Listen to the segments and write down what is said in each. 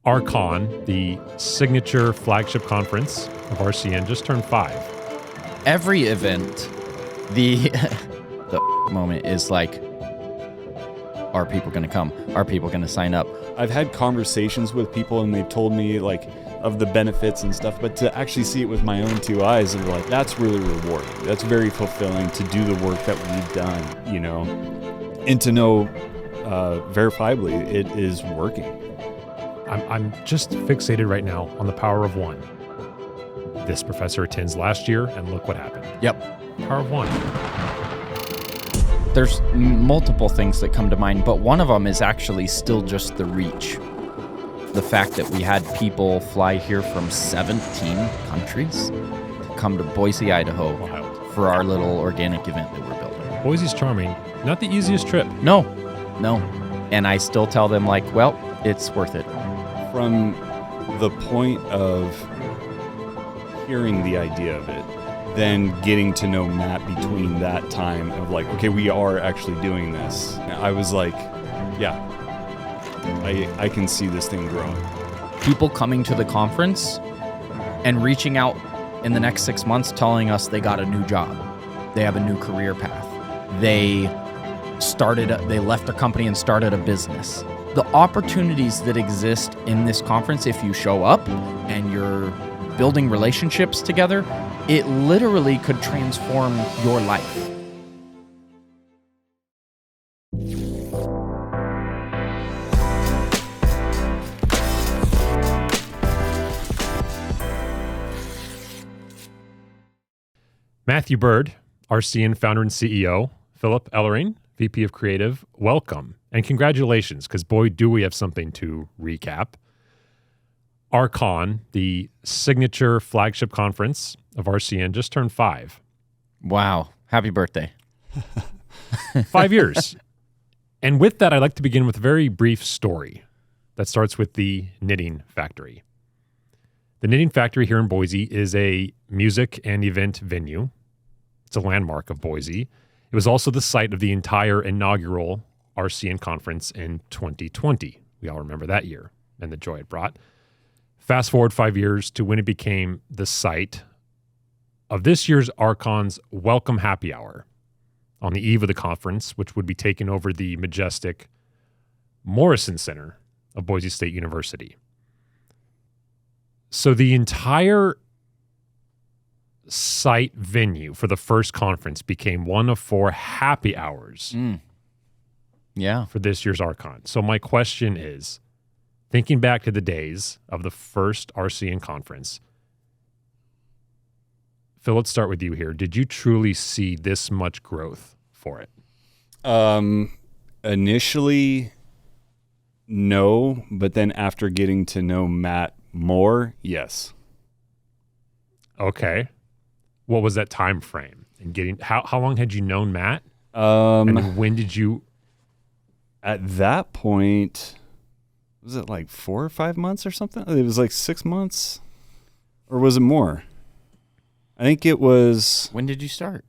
RCON, the signature flagship conference of RCN, just turned 5. Every event, the moment is like, are people going to come? Are people going to sign up? I've had conversations with people and they've told me like of the benefits and stuff, but to actually see it with my own two eyes, they're like, that's really rewarding. That's very fulfilling to do the work that we've done, you know, and to know verifiably it is working. I'm just fixated right now on the power of one. This professor attends last year, and look what happened. Yep. Power of one. There's multiple things that come to mind, but one of them is actually still just the reach. The fact that we had people fly here from 17 countries to come to Boise, Idaho for our little organic event that we're building. Boise's charming. Not the easiest trip. No. And I still tell them, like, well, it's worth it. From the point of hearing the idea of it, then getting to know Matt between that time of like, okay, we are actually doing this. I was like, yeah, I can see this thing growing. People coming to the conference and reaching out in the next 6 months telling us they got a new job. They have a new career path. They left a company and started a business. The opportunities that exist in this conference, if you show up and you're building relationships together, it literally could transform your life. Matthew Byrd, RCN founder and CEO, Phillip Ellering, VP of Creative, welcome. And congratulations, because boy, do we have something to recap. RCON, the signature flagship conference of RCN, just turned 5. Wow. Happy birthday. 5 years. And with that, I'd like to begin with a very brief story that starts with the Knitting Factory. The Knitting Factory here in Boise is a music and event venue. It's a landmark of Boise. It was also the site of the entire inaugural RCN Conference in 2020. We all remember that year and the joy it brought. Fast forward 5 years to when it became the site of this year's RCON's Welcome Happy Hour on the eve of the conference, which would be taking over the majestic Morrison Center of Boise State University. So the entire site venue for the first conference became one of 4 happy hours for this year's RCON. So my question is, thinking back to the days of the first RCN conference, Phil, let's start with you here. Did you truly see this much growth for it? Initially, no, but then after getting to know Matt more, yes. Okay. What was that time frame? And getting how long had you known Matt? And then when did you? At that point, was it like 4 or 5 months or something? It was like 6 months, or was it more? I think it was. When did you start?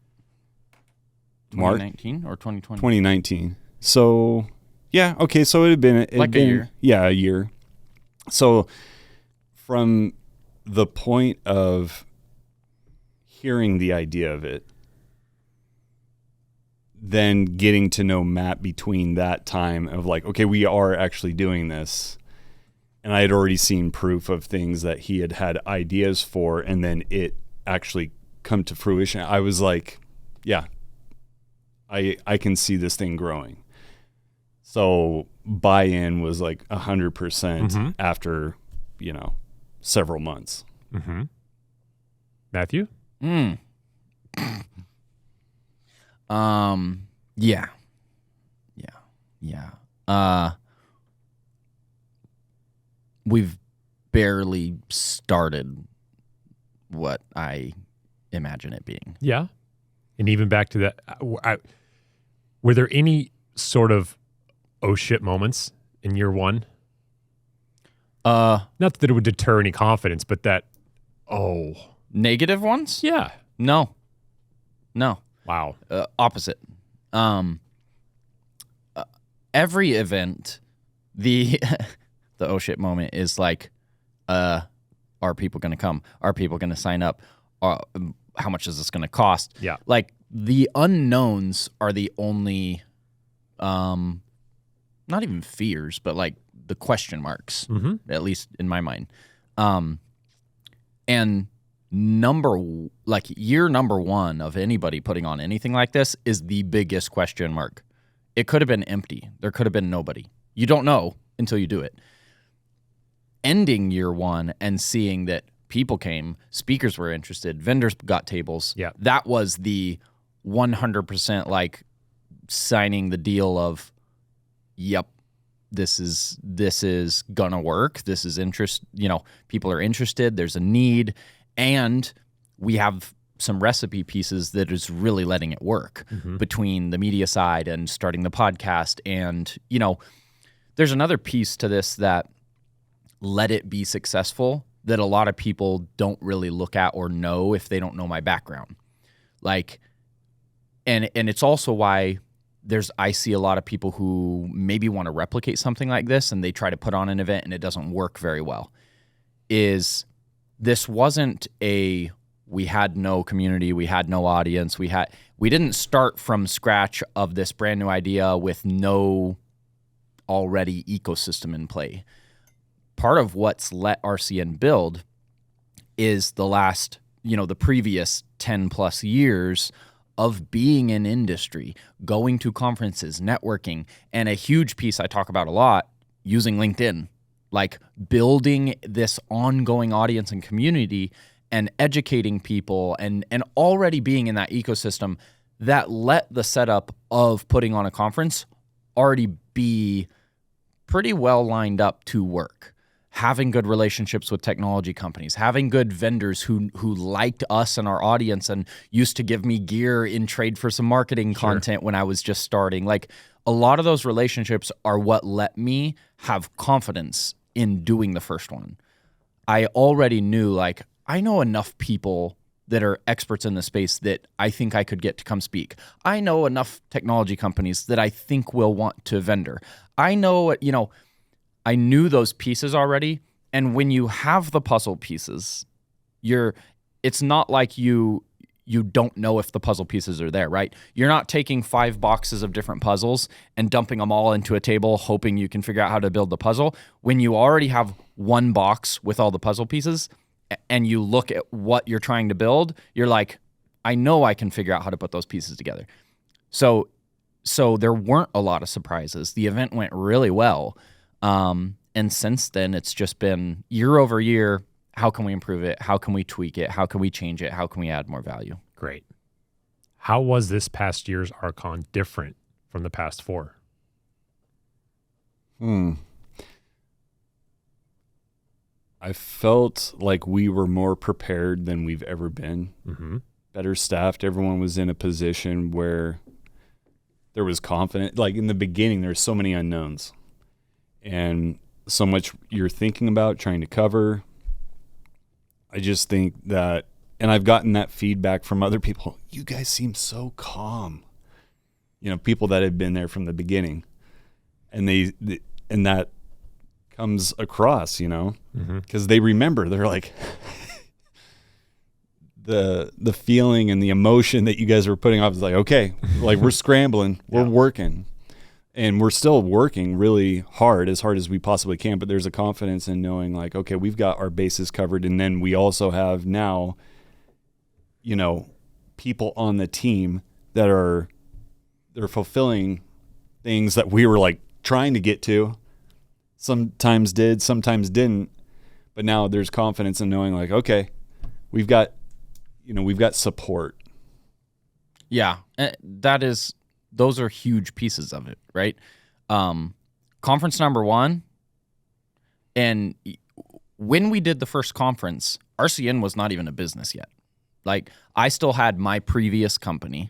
March 2019 or 2020? 2019. So, yeah, okay. So it had been a year. Yeah, a year. So, from the point of hearing the idea of it, then getting to know Matt between that time of like, okay, we are actually doing this. And I had already seen proof of things that he had ideas for, and then it actually come to fruition. I was like, yeah, I can see this thing growing. So buy-in was like 100% after, several months. Mm-hmm. Matthew? Yeah. We've barely started what I imagine it being. Yeah. And even back to that, were there any sort of oh shit moments in year one? Not that it would deter any confidence, but that, negative ones? Yeah. No. Wow. Opposite. Every event, the the oh shit moment is like, are people going to come? Are people going to sign up? How much is this going to cost? Yeah. Like the unknowns are the only, not even fears, but like the question marks, at least in my mind. And year number one of anybody putting on anything like this is the biggest question mark. It could have been empty. There could have been nobody. You don't know until you do it. Ending year one and seeing that people came, speakers were interested, vendors got tables. Yeah. That was the 100% like signing the deal of, yep, this is gonna work. This is people are interested. There's a need, and we have some recipe pieces that is really letting it work between the media side and starting the podcast. And, there's another piece to this that let it be successful that a lot of people don't really look at or know if they don't know my background. Like, and it's also why I see a lot of people who maybe want to replicate something like this and they try to put on an event and it doesn't work very well. This wasn't we had no community, we had no audience, we didn't start from scratch of this brand new idea with no already ecosystem in play. Part of what's let RCN build is the previous 10 plus years of being in industry, going to conferences, networking, and a huge piece I talk about a lot, using LinkedIn, like building this ongoing audience and community and educating people and already being in that ecosystem that let the setup of putting on a conference already be pretty well lined up to work. Having good relationships with technology companies, having good vendors who liked us and our audience and used to give me gear in trade for some marketing content when I was just starting. Like a lot of those relationships are what let me have confidence in doing the first one. I already knew, like, I know enough people that are experts in the space that I think I could get to come speak. I know enough technology companies that I think will want to vendor. I know, I knew those pieces already, and when you have the puzzle pieces, it's not like you don't know if the puzzle pieces are there, right? You're not taking 5 boxes of different puzzles and dumping them all into a table hoping you can figure out how to build the puzzle. When you already have one box with all the puzzle pieces and you look at what you're trying to build, you're like, I know I can figure out how to put those pieces together. So there weren't a lot of surprises. The event went really well. And since then, it's just been year over year. How can we improve it? How can we tweak it? How can we change it? How can we add more value? Great. How was this past year's RCON different from the past 4? I felt like we were more prepared than we've ever been. Better staffed. Everyone was in a position where there was confidence. Like in the beginning, there's so many unknowns. And so much you're thinking about, trying to cover. I just think that, and I've gotten that feedback from other people, you guys seem so calm. People that have been there from the beginning. And and that comes across, because they remember, they're like, the feeling and the emotion that you guys were putting off is like, okay, like we're scrambling, we're working. And we're still working really hard as we possibly can, but there's a confidence in knowing like, okay, we've got our bases covered. And then we also have now, people on the team that they're fulfilling things that we were like trying to get to. Sometimes did, sometimes didn't. But now there's confidence in knowing like, okay, we've got support. Yeah, those are huge pieces of it, right? Conference number 1, and when we did the first conference, RCN was not even a business yet. Like, I still had my previous company,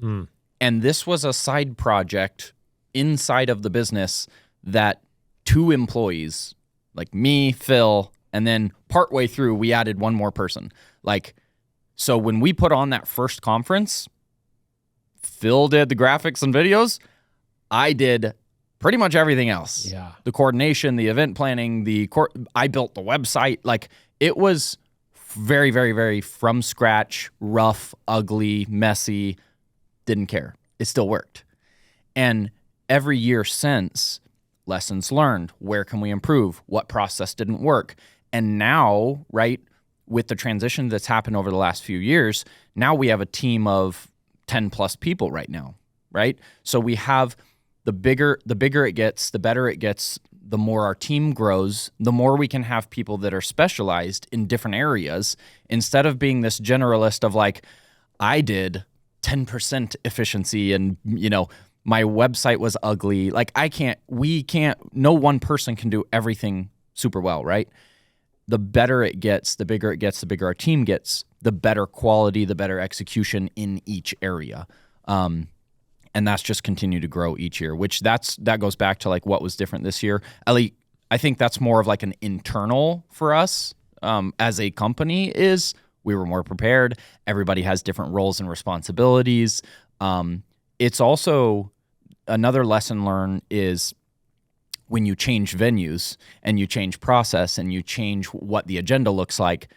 and this was a side project inside of the business that 2 employees, like me, Phil, and then partway through, we added 1 more person. Like, so when we put on that first conference, Phil did the graphics and videos. I did pretty much everything else. Yeah. The coordination, the event planning, I built the website. Like, it was very, very, very from scratch, rough, ugly, messy. Didn't care. It still worked. And every year since, lessons learned. Where can we improve? What process didn't work? And now, right, with the transition that's happened over the last few years, now we have a team of 10 plus people right now, right? So we have the bigger it gets, the better it gets, the more our team grows, the more we can have people that are specialized in different areas instead of being this generalist of like, I did 10% efficiency and, my website was ugly. Like, no one person can do everything super well, right? The better it gets, the bigger it gets, the bigger our team gets, the better quality, the better execution in each area. And that's just continued to grow each year, which that goes back to like what was different this year. Ellie, I think that's more of like an internal for us as a company is we were more prepared. Everybody has different roles and responsibilities. It's also another lesson learned is when you change venues and you change process and you change what the agenda looks like,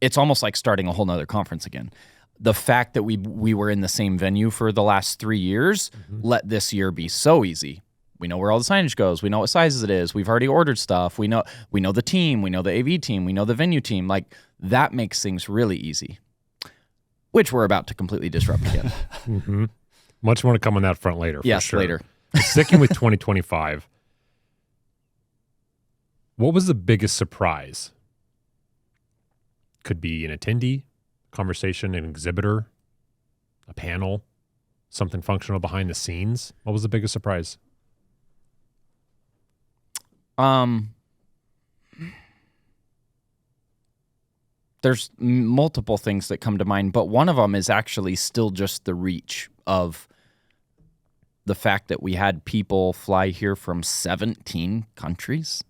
it's almost like starting a whole nother conference again. The fact that we were in the same venue for the last 3 years, let this year be so easy. We know where all the signage goes. We know what sizes it is. We've already ordered stuff. We know the team. We know the AV team. We know the venue team. Like, that makes things really easy, which we're about to completely disrupt again. Much more to come on that front later. Yes, for sure. later. Sticking with 2025, what was the biggest surprise? Could be an attendee, conversation, an exhibitor, a panel, something functional behind the scenes. What was the biggest surprise? There's multiple things that come to mind, but one of them is actually still just the reach of the fact that we had people fly here from 17 countries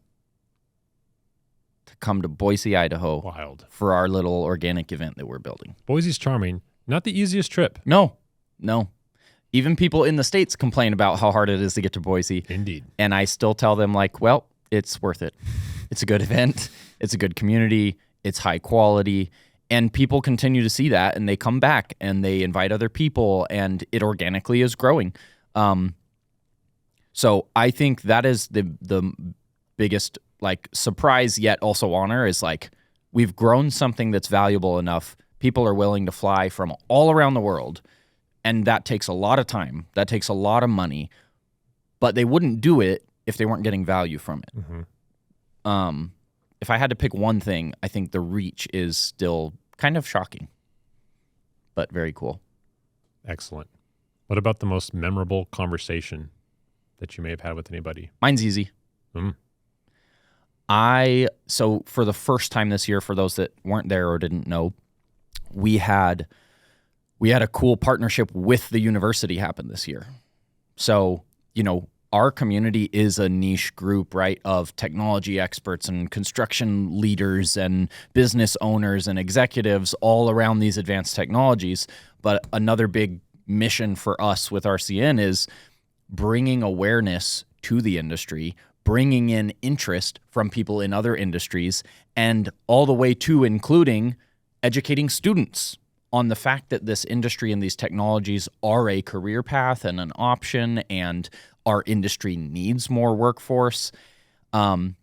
to come to Boise, Idaho. Wild. For our little organic event that we're building. Boise's charming. Not the easiest trip. No. Even people in the States complain about how hard it is to get to Boise. Indeed. And I still tell them, like, well, it's worth it. It's a good event. It's a good community. It's high quality. And people continue to see that, and they come back, and they invite other people, and it organically is growing. So I think that is the biggest, like, surprise yet also honor is, like, we've grown something that's valuable enough. People are willing to fly from all around the world, and that takes a lot of time. That takes a lot of money. But they wouldn't do it if they weren't getting value from it. If I had to pick one thing, I think the reach is still kind of shocking, but very cool. Excellent. What about the most memorable conversation that you may have had with anybody? Mine's easy. So for the first time this year, for those that weren't there or didn't know, we had a cool partnership with the university happen this year. So, our community is a niche group, right, of technology experts and construction leaders and business owners and executives all around these advanced technologies. But another big mission for us with RCN is bringing awareness to the industry, bringing in interest from people in other industries, and all the way to including educating students on the fact that this industry and these technologies are a career path and an option, and our industry needs more workforce. One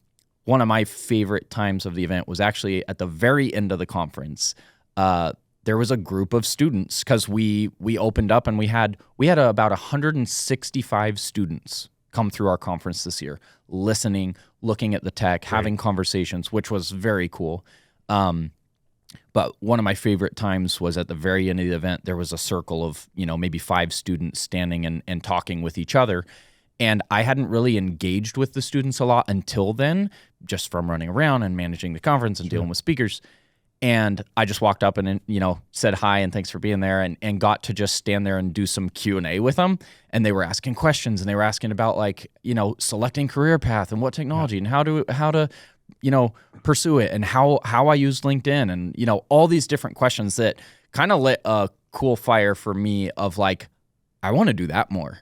of my favorite times of the event was actually at the very end of the conference. There was a group of students, because we opened up and we had about 165 students come through our conference this year, listening, looking at the tech, having conversations, which was very cool. But one of my favorite times was at the very end of the event. There was a circle of, maybe 5 students standing and talking with each other. And I hadn't really engaged with the students a lot until then, just from running around and managing the conference and dealing with speakers. And I just walked up and, said hi and thanks for being there, and got to just stand there and do some Q&A with them. And they were asking questions, and they were asking about, like, selecting career path and what technology and how to pursue it, and how I use LinkedIn, and, all these different questions that kind of lit a cool fire for me of, like, I want to do that more.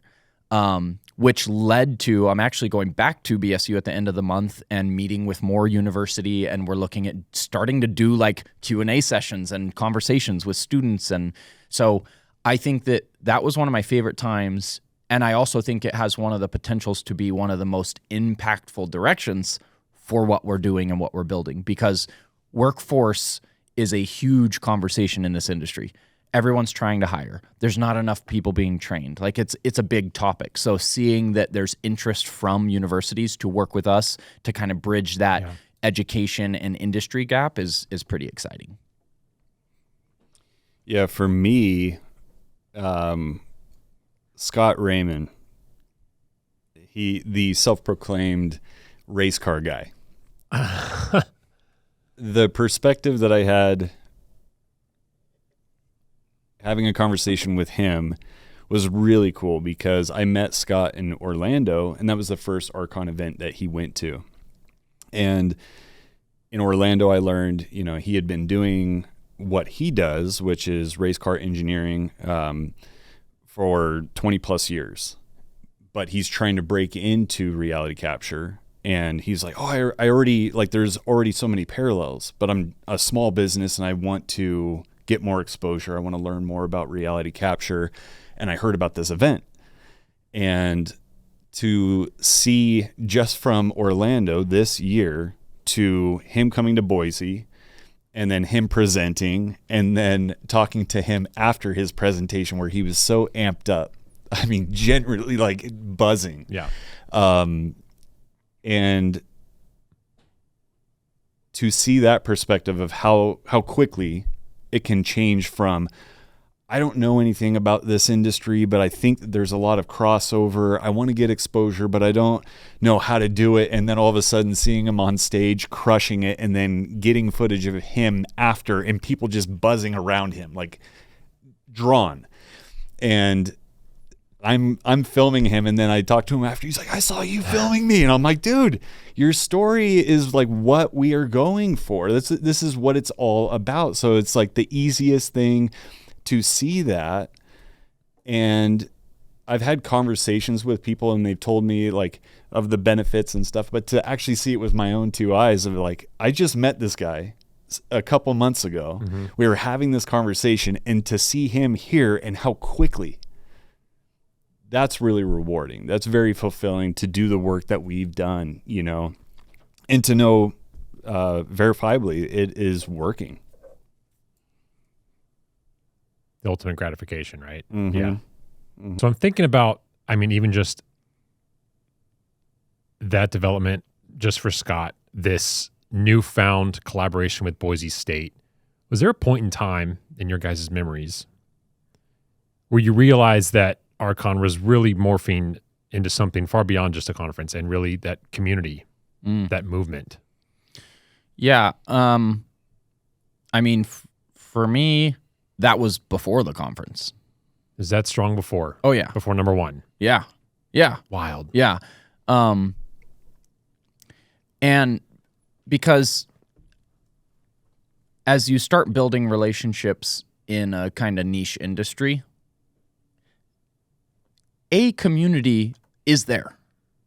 which led to, I'm actually going back to BSU at the end of the month and meeting with more university, and we're looking at starting to do like Q&A sessions and conversations with students. And so I think that was one of my favorite times, and I also think it has one of the potentials to be one of the most impactful directions for what we're doing and what we're building, because workforce is a huge conversation in this industry. Everyone's trying to hire. There's not enough people being trained. Like it's a big topic. So seeing that there's interest from universities to work with us to kind of bridge that education and industry gap is pretty exciting. Yeah, for me, Scott Raymond, the self-proclaimed race car guy. The perspective that I had having a conversation with him was really cool, because I met Scott in Orlando, and that was the first RCON event that he went to. And in Orlando, I learned, he had been doing what he does, which is race car engineering, for 20 plus years. But he's trying to break into reality capture. And he's like, I already, there's already so many parallels, but I'm a small business and I want to get more exposure. I want to learn more about reality capture. And I heard about this event. And to see just from Orlando this year to him coming to Boise, and then him presenting, and then talking to him after his presentation where he was so amped up. I mean, generally buzzing. Yeah. And to see that perspective of how quickly it can change from, I don't know anything about this industry, but I think that there's a lot of crossover. I want to get exposure, but I don't know how to do it. And then all of a sudden seeing him on stage crushing it, and then getting footage of him after, and people just buzzing around him, drawn. And I'm filming him, and then I talk to him after. He's like, I saw you filming me. And I'm like, dude, your story is what we are going for. This is what it's all about. So it's the easiest thing to see that. And I've had conversations with people, and they've told me of the benefits and stuff, but to actually see it with my own two eyes of I just met this guy a couple months ago. Mm-hmm. We were having this conversation, and to see him here and how quickly, that's really rewarding. That's very fulfilling to do the work that we've done, and to know verifiably it is working. The ultimate gratification, right? Mm-hmm. Yeah. Mm-hmm. So I'm thinking about, even just that development, just for Scott, this newfound collaboration with Boise State. Was there a point in time in your guys' memories where you realized that RCON was really morphing into something far beyond just a conference, and really that community, that movement? Yeah. For me, that was before the conference. Is that strong before? Oh, yeah. Before number one? Yeah. Yeah. Wild. Yeah. And because as you start building relationships in a kind of niche industry, a community is there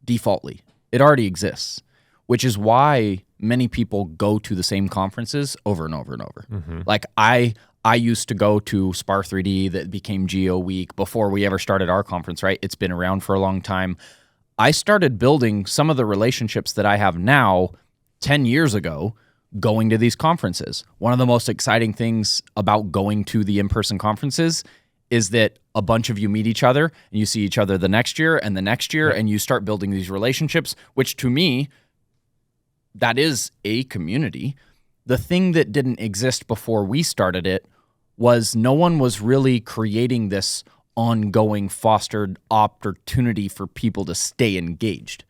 defaultly. It already exists, which is why many people go to the same conferences over and over and over. Mm-hmm. I used to go to SPAR 3D that became Geo Week before we ever started our conference, right? It's been around for a long time. I started building some of the relationships that I have now 10 years ago going to these conferences. One of the most exciting things about going to the in-person conferences is that a bunch of you meet each other, and you see each other the next year and the next year, and you start building these relationships, which to me, that is a community. The thing that didn't exist before we started it was no one was really creating this ongoing fostered opportunity for people to stay engaged.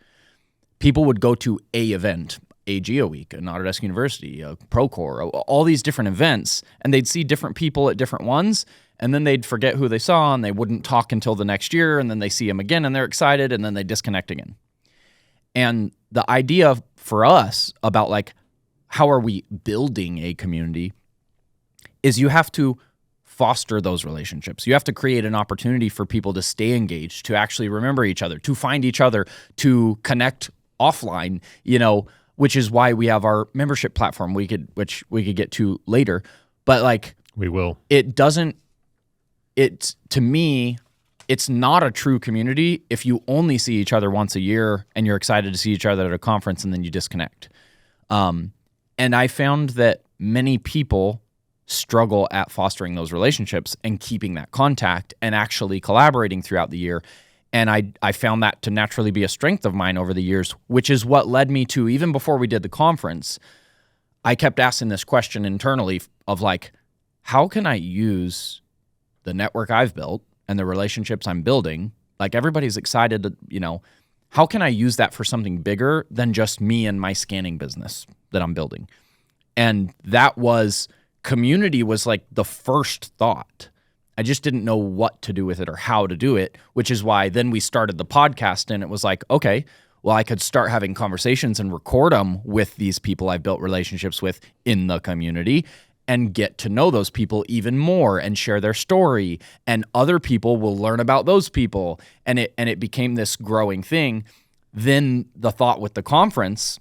People would go to a event, a Geo Week, an Autodesk University, a Procore, all these different events, and they'd see different people at different ones, and then they'd forget who they saw, and they wouldn't talk until the next year, and then they see them again, and they're excited, and then they disconnect again. And the idea for us about how are we building a community is you have to foster those relationships. You have to create an opportunity for people to stay engaged, to actually remember each other, to find each other, to connect offline, which is why we have our membership platform, which we could get to later. But like, we will. To me, it's not a true community if you only see each other once a year and you're excited to see each other at a conference and then you disconnect. And I found that many people struggle at fostering those relationships and keeping that contact and actually collaborating throughout the year. And I found that to naturally be a strength of mine over the years, which is what led me to, even before we did the conference, I kept asking this question internally of like, how can I use the network I've built and the relationships I'm building? Like, everybody's excited to, how can I use that for something bigger than just me and my scanning business that I'm building? And community was like the first thought. I just didn't know what to do with it or how to do it, which is why then we started the podcast, and it was like, okay, well, I could start having conversations and record them with these people I've built relationships with in the community and get to know those people even more and share their story, and other people will learn about those people. And it became this growing thing. Then the thought with the conference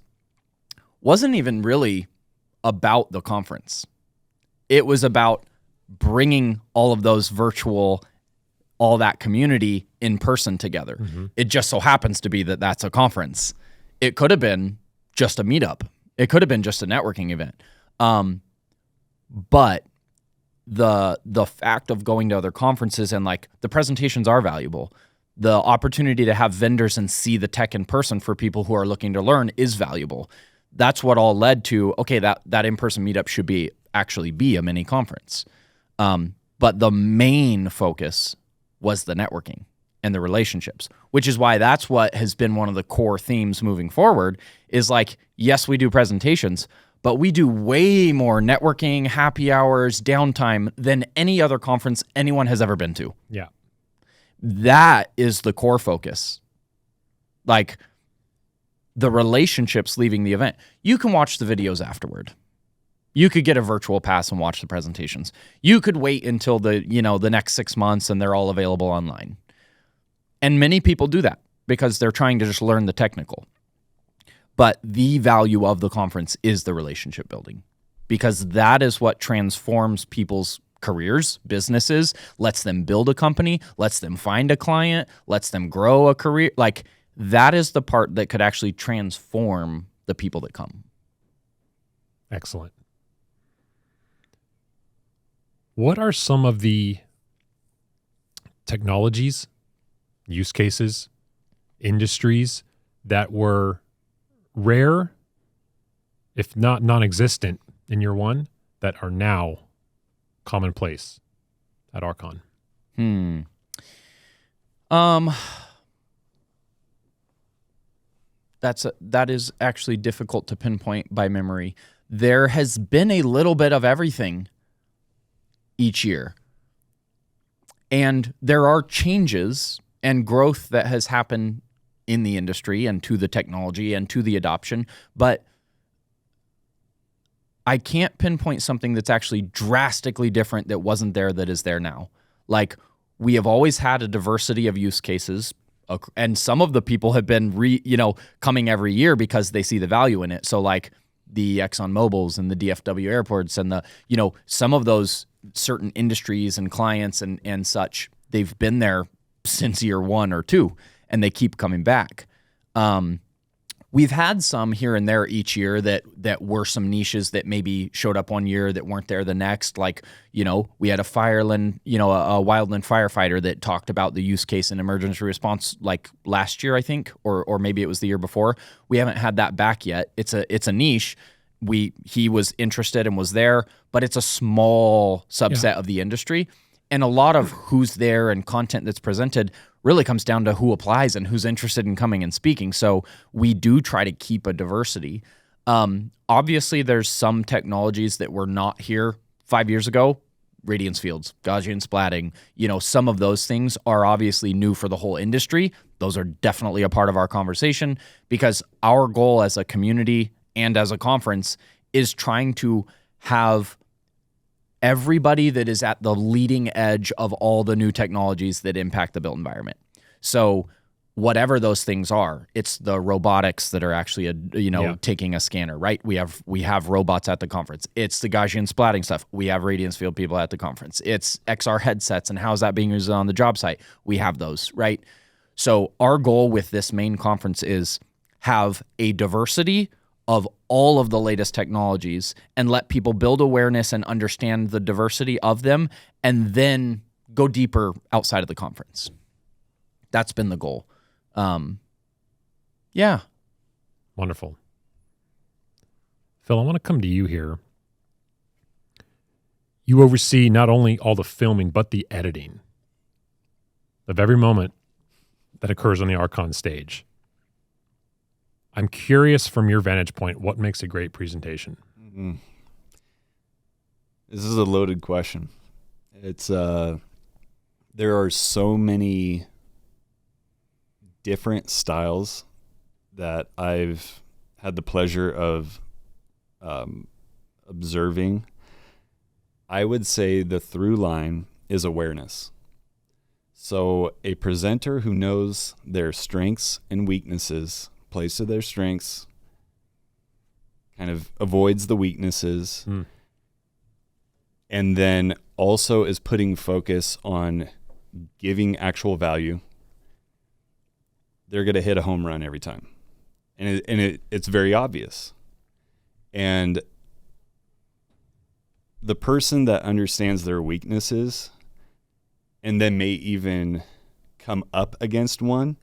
wasn't even really about the conference. It was about bringing all of those all that community in person together. Mm-hmm. It just so happens to be that that's a conference. It could have been just a meetup. It could have been just a networking event. But the fact of going to other conferences and like the presentations are valuable. The opportunity to have vendors and see the tech in person for people who are looking to learn is valuable. That's what all led to, okay, that in-person meetup should actually be a mini conference. But the main focus was the networking and the relationships, which is why that's what has been one of the core themes moving forward is like, yes, we do presentations, but we do way more networking, happy hours, downtime than any other conference anyone has ever been to. Yeah. That is the core focus. Like, the relationships leaving the event. You can watch the videos afterward. You could get a virtual pass and watch the presentations. You could wait until the next 6 months and they're all available online. And many people do that because they're trying to just learn the technical. But the value of the conference is the relationship building, because that is what transforms people's careers, businesses, lets them build a company, lets them find a client, lets them grow a career. Like, that is the part that could actually transform the people that come. Excellent. What are some of the technologies, use cases, industries that were rare, if not non-existent in year one, that are now commonplace at RCON? That is actually difficult to pinpoint by memory. There has been a little bit of everything each year. And there are changes and growth that has happened in the industry and to the technology and to the adoption, but I can't pinpoint something that's actually drastically different that wasn't there that is there now. Like, we have always had a diversity of use cases, and some of the people have been coming every year because they see the value in it. So like the Exxon Mobils and the DFW airports and some of those certain industries and clients and such, they've been there since year 1 or 2, and they keep coming back. We've had some here and there each year that were some niches that maybe showed up one year that weren't there the next. Like, we had a wildland firefighter that talked about the use case in emergency response like last year, I think, or maybe it was the year before. We haven't had that back yet. It's a niche. He was interested and was there, but it's a small subset of the industry. And a lot of who's there and content that's presented really comes down to who applies and who's interested in coming and speaking. So we do try to keep a diversity. Obviously, there's some technologies that were not here 5 years ago. Radiance fields, Gaussian splatting, some of those things are obviously new for the whole industry. Those are definitely a part of our conversation, because our goal as a community and as a conference is trying to have everybody that is at the leading edge of all the new technologies that impact the built environment. So whatever those things are, it's the robotics that are actually taking a scanner, right? We have robots at the conference. It's the Gaussian splatting stuff. We have radiance field people at the conference. It's XR headsets and how's that being used on the job site. We have those, right? So our goal with this main conference is have a diversity of all of the latest technologies and let people build awareness and understand the diversity of them and then go deeper outside of the conference. That's been the goal. Yeah. Wonderful. Phil, I want to come to you here. You oversee not only all the filming, but the editing of every moment that occurs on the RCON stage. I'm curious from your vantage point, what makes a great presentation? Mm-hmm. This is a loaded question. It's there are so many different styles that I've had the pleasure of observing. I would say the through line is awareness. So a presenter who knows their strengths and weaknesses, plays to their strengths, kind of avoids the weaknesses, and then also is putting focus on giving actual value, they're going to hit a home run every time. And it's very obvious. And the person that understands their weaknesses and then may even come up against one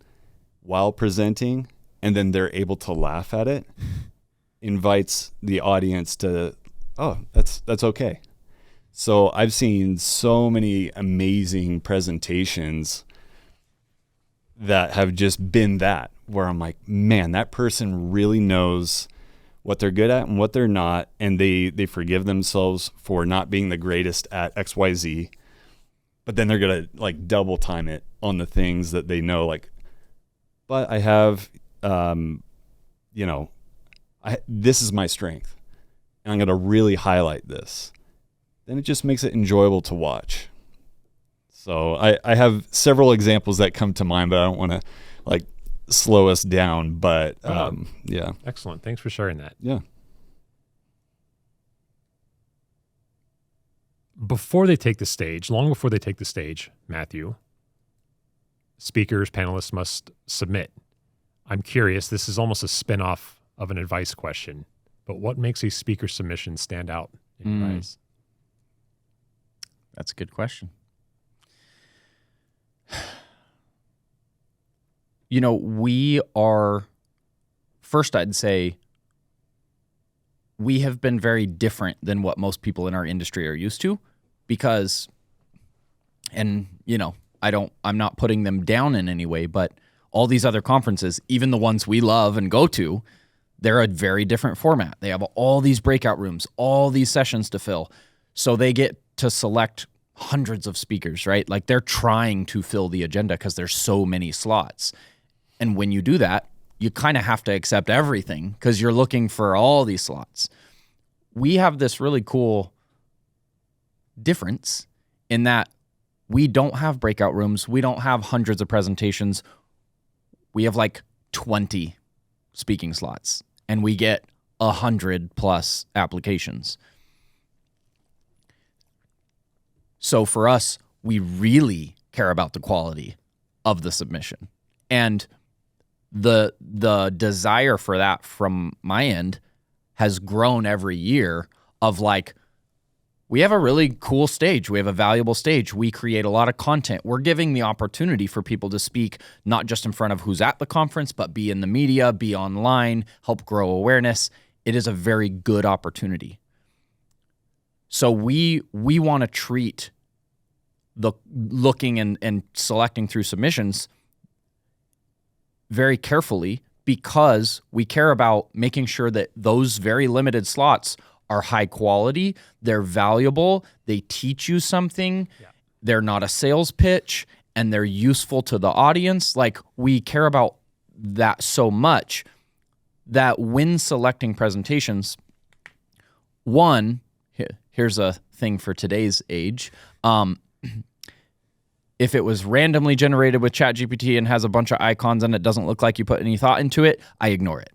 while presenting, and then they're able to laugh at it, invites the audience to, oh, that's okay. So I've seen so many amazing presentations that have just been that, where I'm like, man, that person really knows what they're good at and what they're not, and they forgive themselves for not being the greatest at XYZ, but then they're going to like double time it on the things that they know, like, but I have, this is my strength, and I'm going to really highlight this. Then it just makes it enjoyable to watch. So I have several examples that come to mind, but I don't want to like slow us down. But yeah. Excellent. Thanks for sharing that. Yeah. Before they take the stage, long before they take the stage, Matthew, speakers, panelists must submit. I'm curious, this is almost a spin-off of an advice question, but what makes a speaker submission stand out in your eyes? That's a good question. We are, first I'd say, we have been very different than what most people in our industry are used to because, and I'm not putting them down in any way, but all these other conferences, even the ones we love and go to, they're a very different format. They have all these breakout rooms, all these sessions to fill. So they get to select hundreds of speakers, right? Like they're trying to fill the agenda because there's so many slots. And when you do that, you kind of have to accept everything because you're looking for all these slots. We have this really cool difference in that we don't have breakout rooms. We don't have hundreds of presentations. We have like 20 speaking slots and we get 100+ applications. So for us, we really care about the quality of the submission. And the desire for that from my end has grown every year of like, we have a really cool stage. We have a valuable stage. We create a lot of content. We're giving the opportunity for people to speak, not just in front of who's at the conference, but be in the media, be online, help grow awareness. It is a very good opportunity. So we want to treat the looking and selecting through submissions very carefully because we care about making sure that those very limited slots are high quality, they're valuable, they teach you something, they're not a sales pitch, and they're useful to the audience. Like, we care about that so much that when selecting presentations, one, here's a thing for today's age. If it was randomly generated with ChatGPT and has a bunch of icons and it doesn't look like you put any thought into it, I ignore it.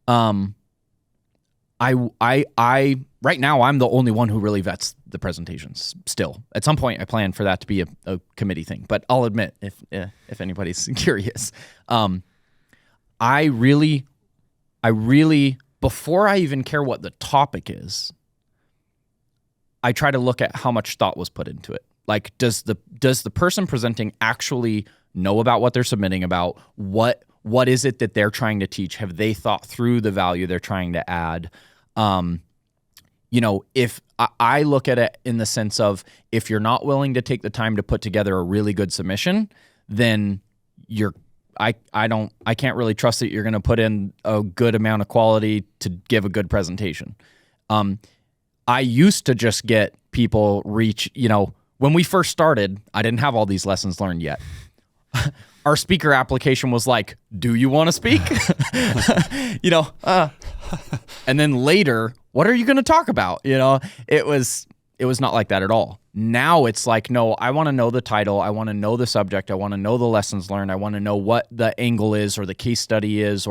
I right now I'm the only one who really vets the presentations. Still, at some point, I plan for that to be a committee thing. But I'll admit, if anybody's curious, I really, before I even care what the topic is, I try to look at how much thought was put into it. Like, does the person presenting actually know about what they're submitting about? What is it that they're trying to teach? Have they thought through the value they're trying to add? If I look at it in the sense of, if you're not willing to take the time to put together a really good submission, then I can't really trust that you're going to put in a good amount of quality to give a good presentation. I used to just get people reach, when we first started, I didn't have all these lessons learned yet. Our speaker application was like, do you want to speak? And then later, what are you going to talk about? It was not like that at all. Now it's like, no, I want to know the title. I want to know the subject. I want to know the lessons learned. I want to know what the angle is or the case study is,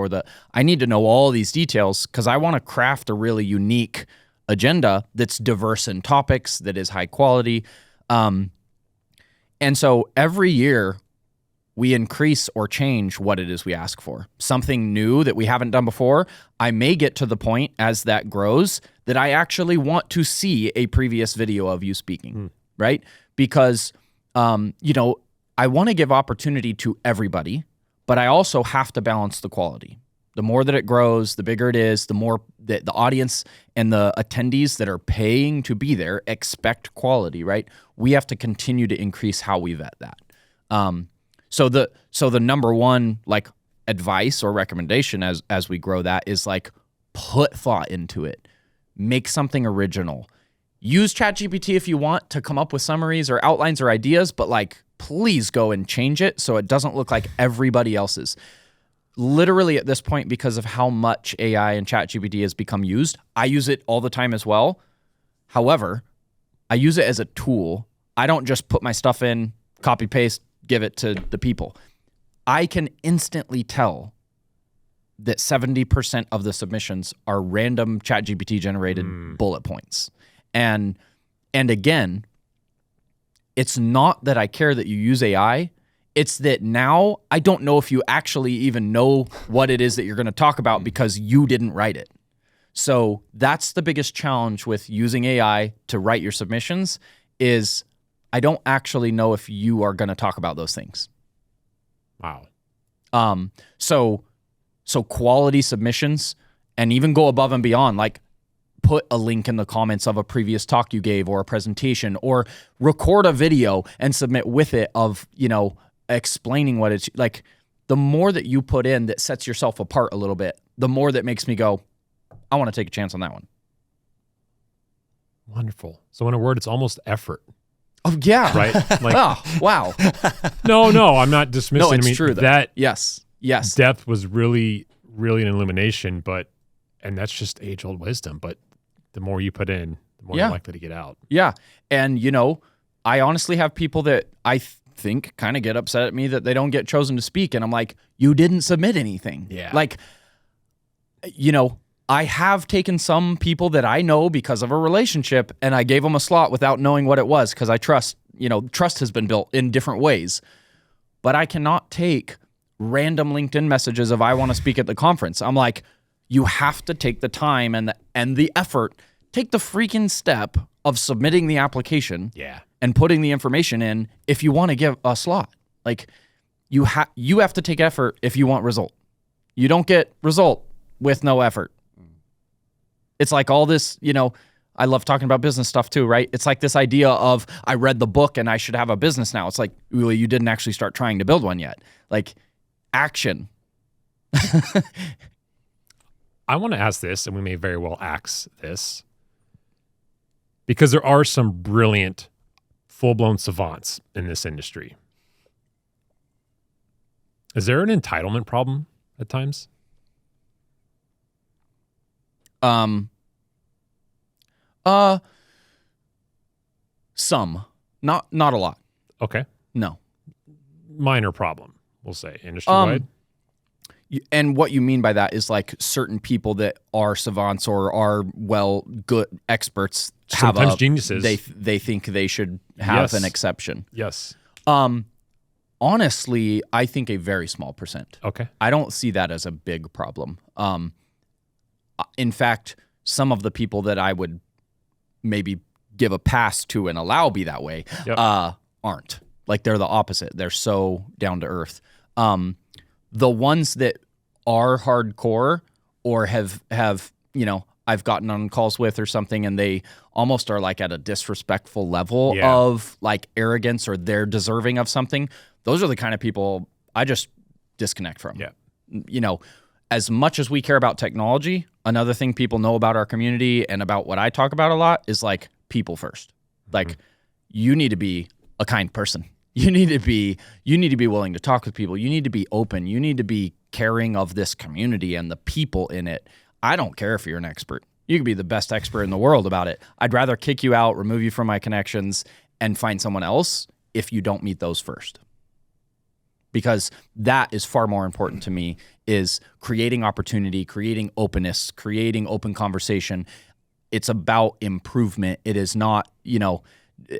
I need to know all these details because I want to craft a really unique agenda that's diverse in topics, that is high quality. And so every year we increase or change what it is we ask for. Something new that we haven't done before. I may get to the point as that grows that I actually want to see a previous video of you speaking, right? Because, I want to give opportunity to everybody, but I also have to balance the quality. The more that it grows, the bigger it is, the more that the audience and the attendees that are paying to be there expect quality, right? We have to continue to increase how we vet that. So the number one advice or recommendation as we grow that is put thought into it. Make something original. Use ChatGPT if you want to come up with summaries or outlines or ideas, but please go and change it so it doesn't look like everybody else's. Literally at this point, because of how much AI and ChatGPT has become used, I use it all the time as well. However, I use it as a tool. I don't just put my stuff in, copy, paste, give it to the people. I can instantly tell that 70% of the submissions are random ChatGPT generated bullet points. And again, it's not that I care that you use AI. It's that now I don't know if you actually even know what it is that you're going to talk about because you didn't write it. So that's the biggest challenge with using AI to write your submissions is I don't actually know if you are going to talk about those things. Wow. So quality submissions, and even go above and beyond, put a link in the comments of a previous talk you gave or a presentation, or record a video and submit with it of, explaining what it's like. The more that you put in that sets yourself apart a little bit, the more that makes me go, I want to take a chance on that one. Wonderful. So in a word, it's almost effort. Oh yeah. Right? Oh, wow. No, I'm not dismissing. No, it's true though. That yes. depth was really, really an illumination, and that's just age-old wisdom. But the more you put in, the more you're likely to get out. Yeah. And, I honestly have people that I think kind of get upset at me that they don't get chosen to speak. And I'm like, you didn't submit anything. Yeah. I have taken some people that I know because of a relationship and I gave them a slot without knowing what it was because I trust has been built in different ways. But I cannot take random LinkedIn messages of I want to speak at the conference. I'm like, you have to take the time and the effort, take the freaking step of submitting the application and putting the information in if you want to give a slot. You have to take effort if you want result. You don't get result with no effort. It's like all this, I love talking about business stuff too, right? It's like this idea of I read the book and I should have a business now. It's like, well, you didn't actually start trying to build one yet. Action. I want to ask this, and we may very well ask this, because there are some brilliant, full-blown savants in this industry. Is there an entitlement problem at times? Some, not a lot. Okay. No. Minor problem, we'll say, industry-wide. And what you mean by that is like certain people that are savants or are good experts Sometimes geniuses. They think they should have Yes. an exception. Yes. Honestly, I think a very small percent. Okay. I don't see that as a big problem. In fact, some of the people that I would maybe give a pass to and allow be that way aren't. Like they're the opposite. They're so down to earth. The ones that are hardcore or have I've gotten on calls with or something, and they almost are like at a disrespectful level of like arrogance or they're deserving of something. Those are the kind of people I just disconnect from. Yeah. As much as we care about technology, another thing people know about our community and about what I talk about a lot is like people first. Like you need to be a kind person. You need to be willing to talk with people. You need to be open. You need to be caring of this community and the people in it. I don't care if you're an expert. You could be the best expert in the world about it. I'd rather kick you out, remove you from my connections, and find someone else if you don't meet those first. Because that is far more important to me, is creating opportunity, creating openness, creating open conversation. It's about improvement. It is not,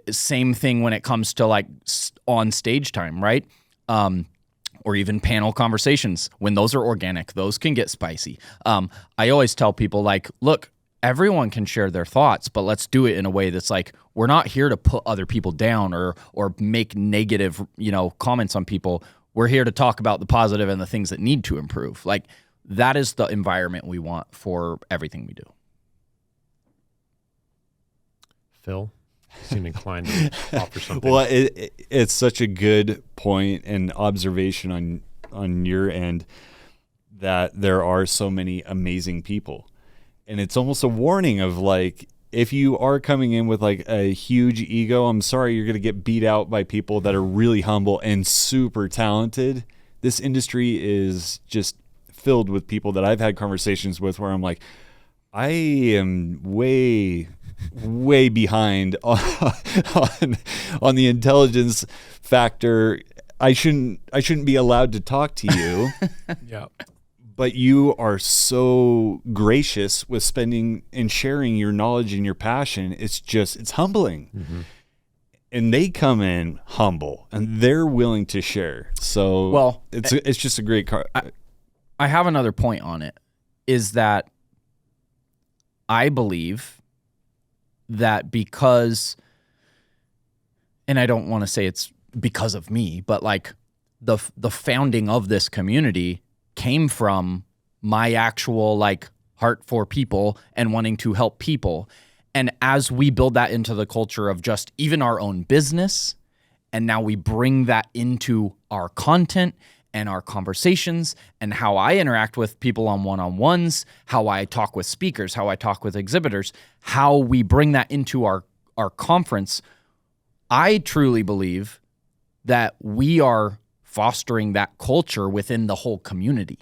same thing when it comes to like on stage time, right? Or even panel conversations. When those are organic, those can get spicy. I always tell people like, look, everyone can share their thoughts, but let's do it in a way that's like, we're not here to put other people down or make negative, comments on people. We're here to talk about the positive and the things that need to improve. Like that is the environment we want for everything we do. Phil? Seem inclined to offer something. Well, it's such a good point and observation on your end that there are so many amazing people. And it's almost a warning of like, if you are coming in with like a huge ego, I'm sorry, you're going to get beat out by people that are really humble and super talented. This industry is just filled with people that I've had conversations with where I'm like, I am way behind on the intelligence factor. I shouldn't be allowed to talk to you. Yeah. But you are so gracious with spending and sharing your knowledge and your passion. It's humbling. Mm-hmm. And they come in humble and they're willing to share. So it's just a great car. I have another point on it, is that I believe that because, and I don't want to say it's because of me, but like the founding of this community came from my actual like heart for people and wanting to help people. And as we build that into the culture of just even our own business, and now we bring that into our content and our conversations and how I interact with people on one-on-ones, how I talk with speakers, how I talk with exhibitors, how we bring that into our conference, I truly believe that we are fostering that culture within the whole community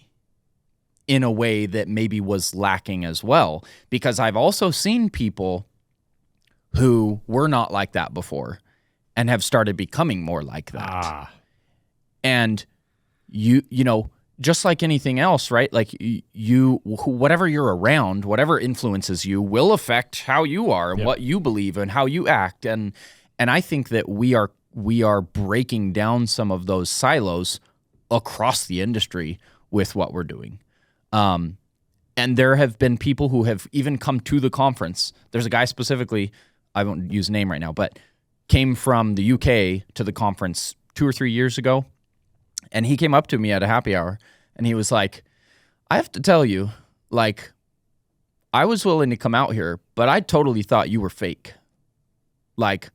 in a way that maybe was lacking as well. Because I've also seen people who were not like that before and have started becoming more like that. And you know, just like anything else, right? Like whatever you're around, whatever influences you will affect how you are and what you believe and how you act. And I think that we are breaking down some of those silos across the industry with what we're doing. And there have been people who have even come to the conference. There's a guy specifically, I won't use a name right now, but came from the UK to the conference 2 or 3 years ago. And he came up to me at a happy hour and he was like, I have to tell you, like, I was willing to come out here, but I totally thought you were fake. Like,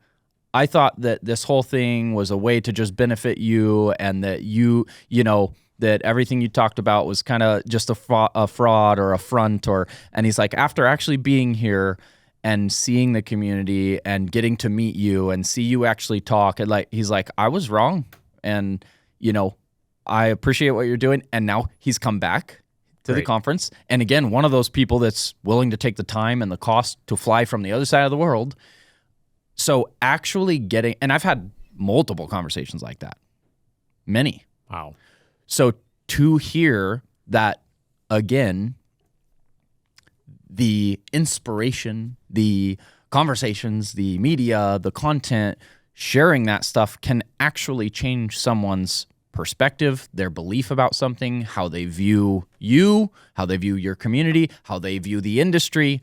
I thought that this whole thing was a way to just benefit you and that you know, that everything you talked about was kind of just a fraud or a front and he's like, after actually being here and seeing the community and getting to meet you and see you actually talk, and like, he's like, I was wrong. And, you know, I appreciate what you're doing. And now he's come back to the conference. And again, one of those people that's willing to take the time and the cost to fly from the other side of the world. So actually getting, and I've had multiple conversations like that. Many. Wow. So to hear that, again, the inspiration, the conversations, the media, the content, sharing that stuff can actually change someone's perspective, their belief about something, how they view you, how they view your community, how they view the industry.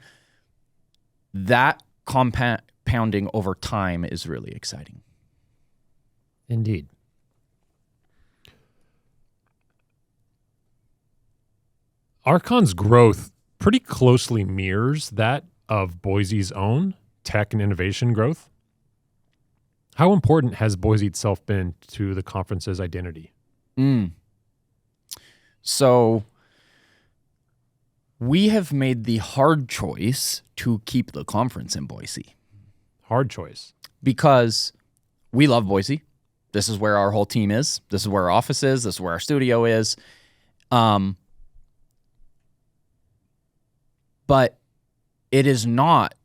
That compounding over time is really exciting. Indeed. RCON's growth pretty closely mirrors that of Boise's own tech and innovation growth. How important has Boise itself been to the conference's identity? So we have made the hard choice to keep the conference in Boise. Hard choice. Because we love Boise. This is where our whole team is. This is where our office is. This is where our studio is. But it is not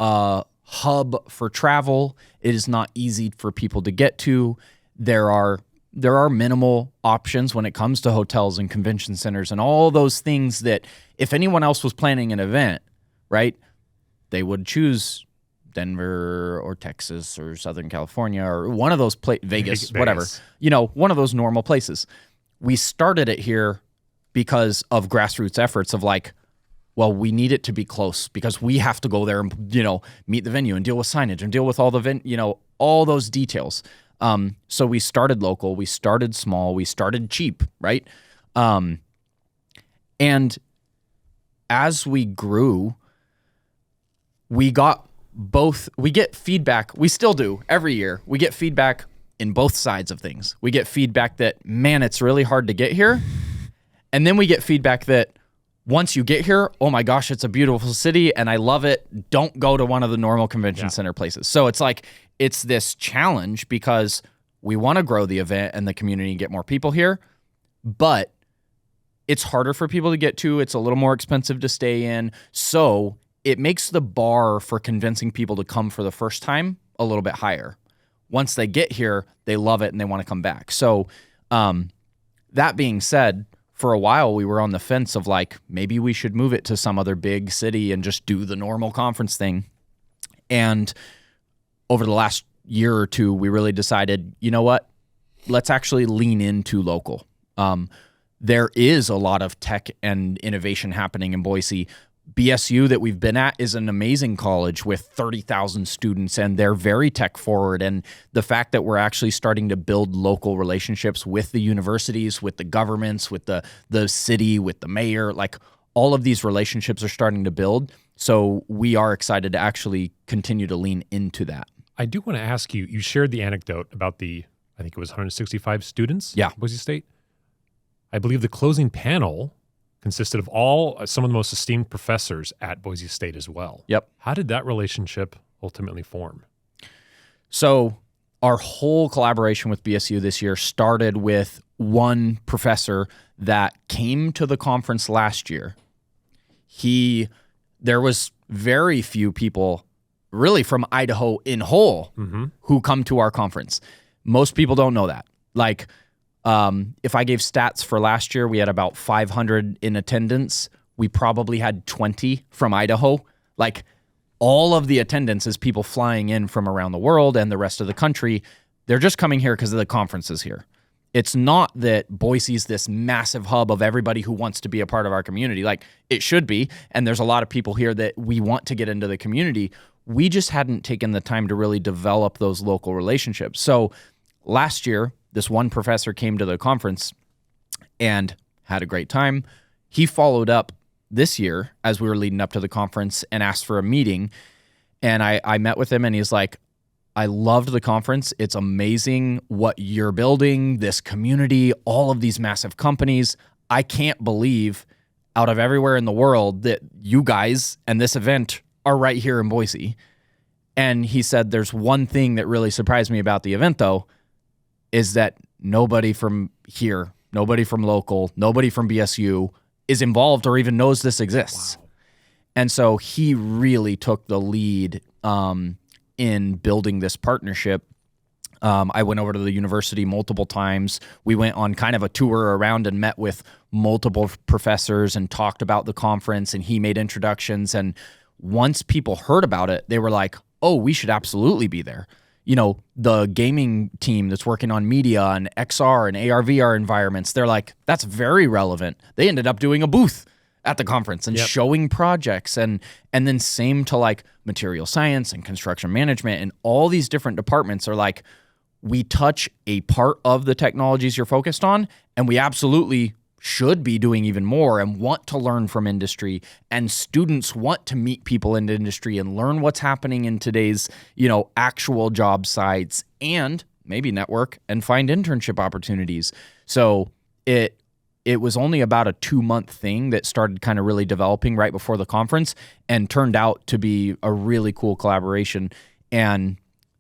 a hub for travel. It is not easy for people to get to. There are minimal options when it comes to hotels and convention centers and all those things that if anyone else was planning an event, right, they would choose Denver or Texas or Southern California or one of those Vegas, whatever, one of those normal places. We started it here because of grassroots efforts of like, well, we need it to be close because we have to go there and, meet the venue and deal with signage and deal with all the, all those details. So we started local, we started small, we started cheap, right? And as we grew, we get feedback. We still do every year. We get feedback in both sides of things. We get feedback that, man, it's really hard to get here. And then we get feedback that once you get here, oh my gosh, it's a beautiful city and I love it. Don't go to one of the normal convention center places. So it's like, it's this challenge because we want to grow the event and the community and get more people here, but it's harder for people to get to. It's a little more expensive to stay in. So it makes the bar for convincing people to come for the first time a little bit higher. Once they get here, they love it and they want to come back. So that being said, for a while, we were on the fence of like, maybe we should move it to some other big city and just do the normal conference thing. And over the last year or two, we really decided, you know what? Let's actually lean into local. There is a lot of tech and innovation happening in Boise. BSU that we've been at is an amazing college with 30,000 students, and they're very tech forward. And the fact that we're actually starting to build local relationships with the universities, with the governments, with the city, with the mayor, like all of these relationships are starting to build. So we are excited to actually continue to lean into that. I do want to ask you, you shared the anecdote about I think it was 165 students at Boise State. I believe the closing panel consisted of some of the most esteemed professors at Boise State as well. Yep. How did that relationship ultimately form? So our whole collaboration with BSU this year started with one professor that came to the conference last year. There was very few people really from Idaho in whole who come to our conference. Most people don't know that. Like, if I gave stats for last year, we had about 500 in attendance. We probably had 20 from Idaho. Like all of the attendance is people flying in from around the world and the rest of the country. They're just coming here because of the conferences here. It's not that Boise's this massive hub of everybody who wants to be a part of our community. Like it should be. And there's a lot of people here that we want to get into the community. We just hadn't taken the time to really develop those local relationships. So last year, this one professor came to the conference and had a great time. He followed up this year as we were leading up to the conference and asked for a meeting. And I met with him and he's like, I loved the conference. It's amazing what you're building, this community, all of these massive companies. I can't believe out of everywhere in the world that you guys and this event are right here in Boise. And he said, there's one thing that really surprised me about the event though, is that nobody from here, nobody from local, nobody from BSU is involved or even knows this exists. Wow. And so he really took the lead in building this partnership. I went over to the university multiple times. We went on kind of a tour around and met with multiple professors and talked about the conference, and he made introductions. And once people heard about it, they were like, oh, we should absolutely be there. You know, the gaming team that's working on media and XR and AR, VR environments, they're like, that's very relevant. They ended up doing a booth at the conference and showing projects, and then same to like material science and construction management, and all these different departments are like, we touch a part of the technologies you're focused on, and we absolutely should be doing even more and want to learn from industry, and students want to meet people in the industry and learn what's happening in today's, you know, actual job sites, and maybe network and find internship opportunities. So it was only about a 2-month thing that started kind of really developing right before the conference and turned out to be a really cool collaboration. And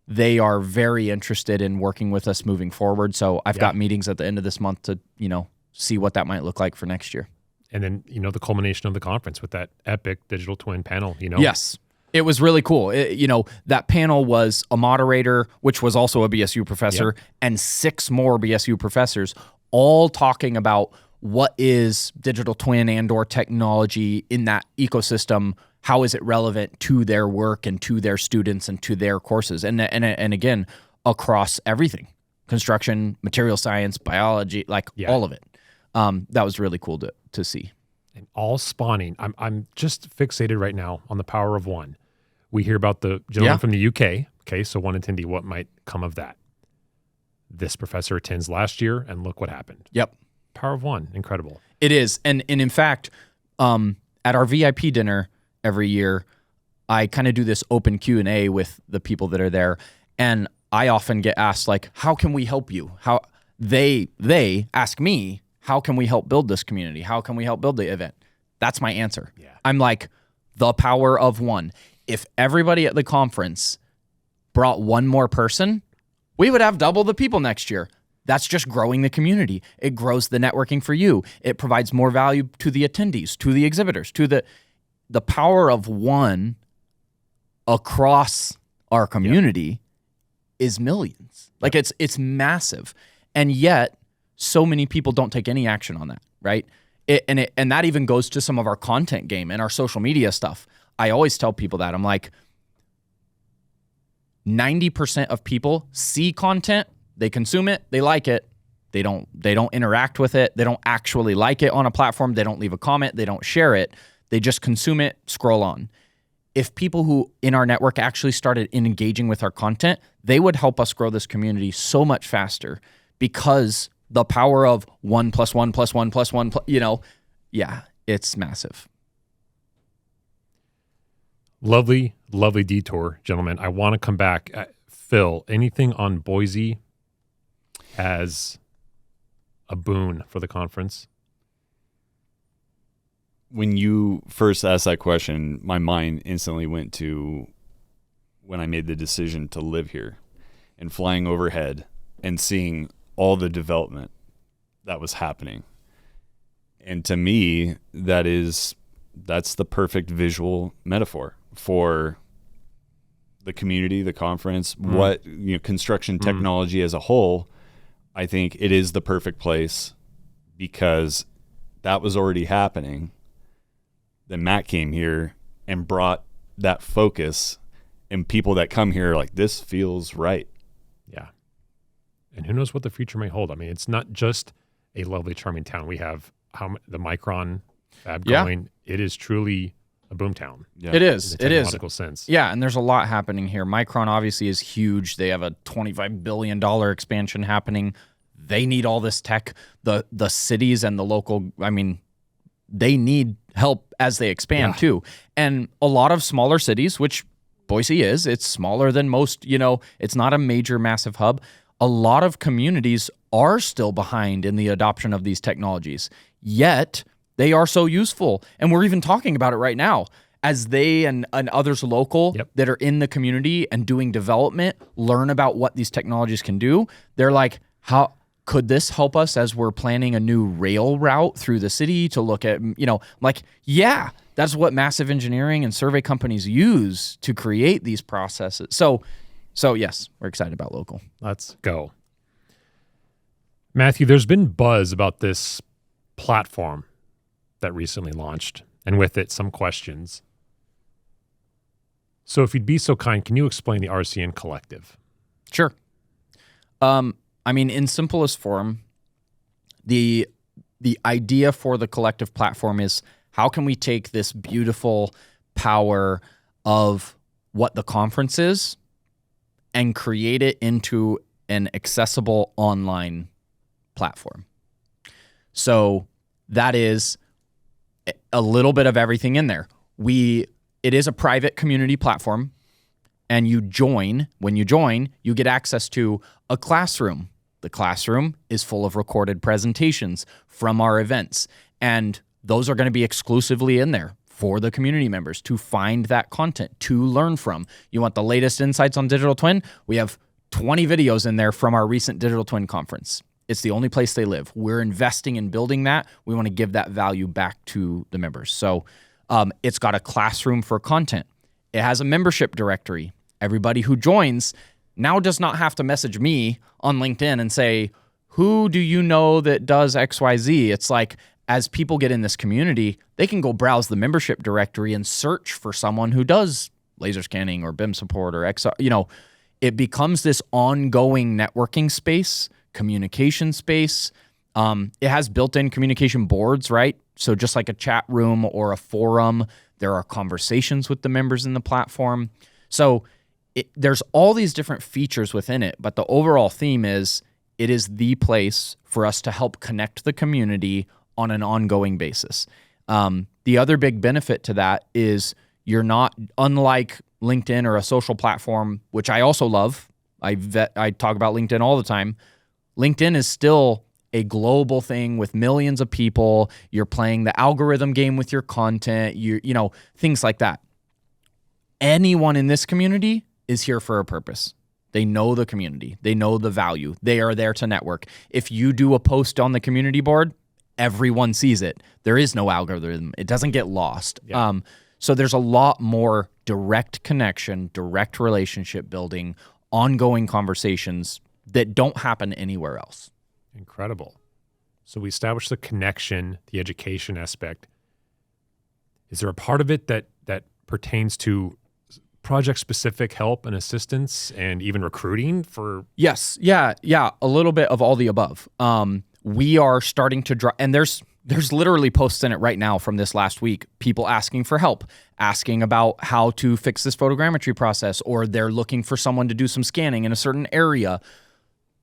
they are very interested in working with us moving forward. So I've got meetings at the end of this month to, you know, see what that might look like for next year. And then, you know, the culmination of the conference with that epic digital twin panel, you know? Yes. It was really cool. You know, that panel was a moderator, which was also a BSU professor, and 6 more BSU professors, all talking about what is digital twin and or technology in that ecosystem. How is it relevant to their work and to their students and to their courses? And again, across everything, construction, material science, biology, like all of it. That was really cool to see. And all spawning. I'm just fixated right now on the power of one. We hear about the gentleman from the UK. Okay, so one attendee, what might come of that? This professor attends last year, and look what happened. Yep. Power of one, incredible. It is. And in fact, at our VIP dinner every year, I kind of do this open Q&A with the people that are there. And I often get asked, like, how can we help you? How they ask me, how can we help build this community? How can we help build the event? That's my answer. Yeah. I'm like, the power of one. If everybody at the conference brought one more person, we would have double the people next year. That's just growing the community. It grows the networking for you. It provides more value to the attendees, to the exhibitors, to the power of one across our community is millions. Like it's massive. And yet so many people don't take any action on that, right? And that even goes to some of our content game and our social media stuff. I always tell people that. I'm like, 90% of people see content, they consume it, they like it, they don't interact with it, they don't actually like it on a platform, they don't leave a comment, they don't share it, they just consume it, scroll on. If people who in our network actually started engaging with our content, they would help us grow this community so much faster, because the power of 1 + 1 + 1 + 1, you know, it's massive. Lovely, lovely detour, gentlemen. I want to come back. Phil, anything on Boise as a boon for the conference? When you first asked that question, my mind instantly went to when I made the decision to live here and flying overhead and seeing all the development that was happening. And to me, that's the perfect visual metaphor for the community, the conference, what, you know, construction technology as a whole. I think it is the perfect place because that was already happening. Then Matt came here and brought that focus, and people that come here are like, this feels right. Yeah. And who knows what the future may hold. I mean, it's not just a lovely, charming town. We have the Micron fab going. It is truly a boom town. Yeah. It is. In the technological sense. Yeah, and there's a lot happening here. Micron obviously is huge. They have a $25 billion expansion happening. They need all this tech. The cities and the local, I mean, they need help as they expand too. And a lot of smaller cities, which Boise is, it's smaller than most, you know, it's not a major, massive hub. A lot of communities are still behind in the adoption of these technologies, yet they are so useful. And we're even talking about it right now as they and others local that are in the community and doing development learn about what these technologies can do. They're like, how could this help us as we're planning a new rail route through the city to look at, like, yeah, that's what massive engineering and survey companies use to create these processes. So yes, we're excited about local. Let's go. Matthew, there's been buzz about this platform that recently launched, and with it, some questions. So if you'd be so kind, can you explain the RCN Collective? Sure. In simplest form, the idea for the collective platform is how can we take this beautiful power of what the conference is and create it into an accessible online platform. So that is a little bit of everything in there. It is a private community platform, and when you join, you get access to a classroom. The classroom is full of recorded presentations from our events, and those are going to be exclusively in there for the community members to find that content, to learn from. You want the latest insights on digital twin? We have 20 videos in there from our recent digital twin conference. It's the only place they live. We're investing in building that. We want to give that value back to the members. So it's got a classroom for content. It has a membership directory. Everybody who joins now does not have to message me on LinkedIn and say, who do you know that does XYZ? It's like, as people get in this community, they can go browse the membership directory and search for someone who does laser scanning or BIM support or XR. It becomes this ongoing networking space, communication space. It has built-in communication boards, right? So just like a chat room or a forum, there are conversations with the members in the platform. So there's all these different features within it, but the overall theme is it is the place for us to help connect the community on an ongoing basis. The other big benefit to that is you're not, unlike LinkedIn or a social platform, which I also love. I talk about LinkedIn all the time. LinkedIn is still a global thing with millions of people. You're playing the algorithm game with your content, things like that. Anyone in this community is here for a purpose. They know the community. They know the value. They are there to network. If you do a post on the community board, everyone sees it. There is no algorithm. It doesn't get lost. Yeah. So there's a lot more direct connection, direct relationship building, ongoing conversations that don't happen anywhere else. Incredible. So we established the connection, the education aspect. Is there a part of it that pertains to project-specific help and assistance and even recruiting for? Yes. Yeah. A little bit of all the above. We are starting to draw, and there's literally posts in it right now from this last week, people asking for help, asking about how to fix this photogrammetry process, or they're looking for someone to do some scanning in a certain area.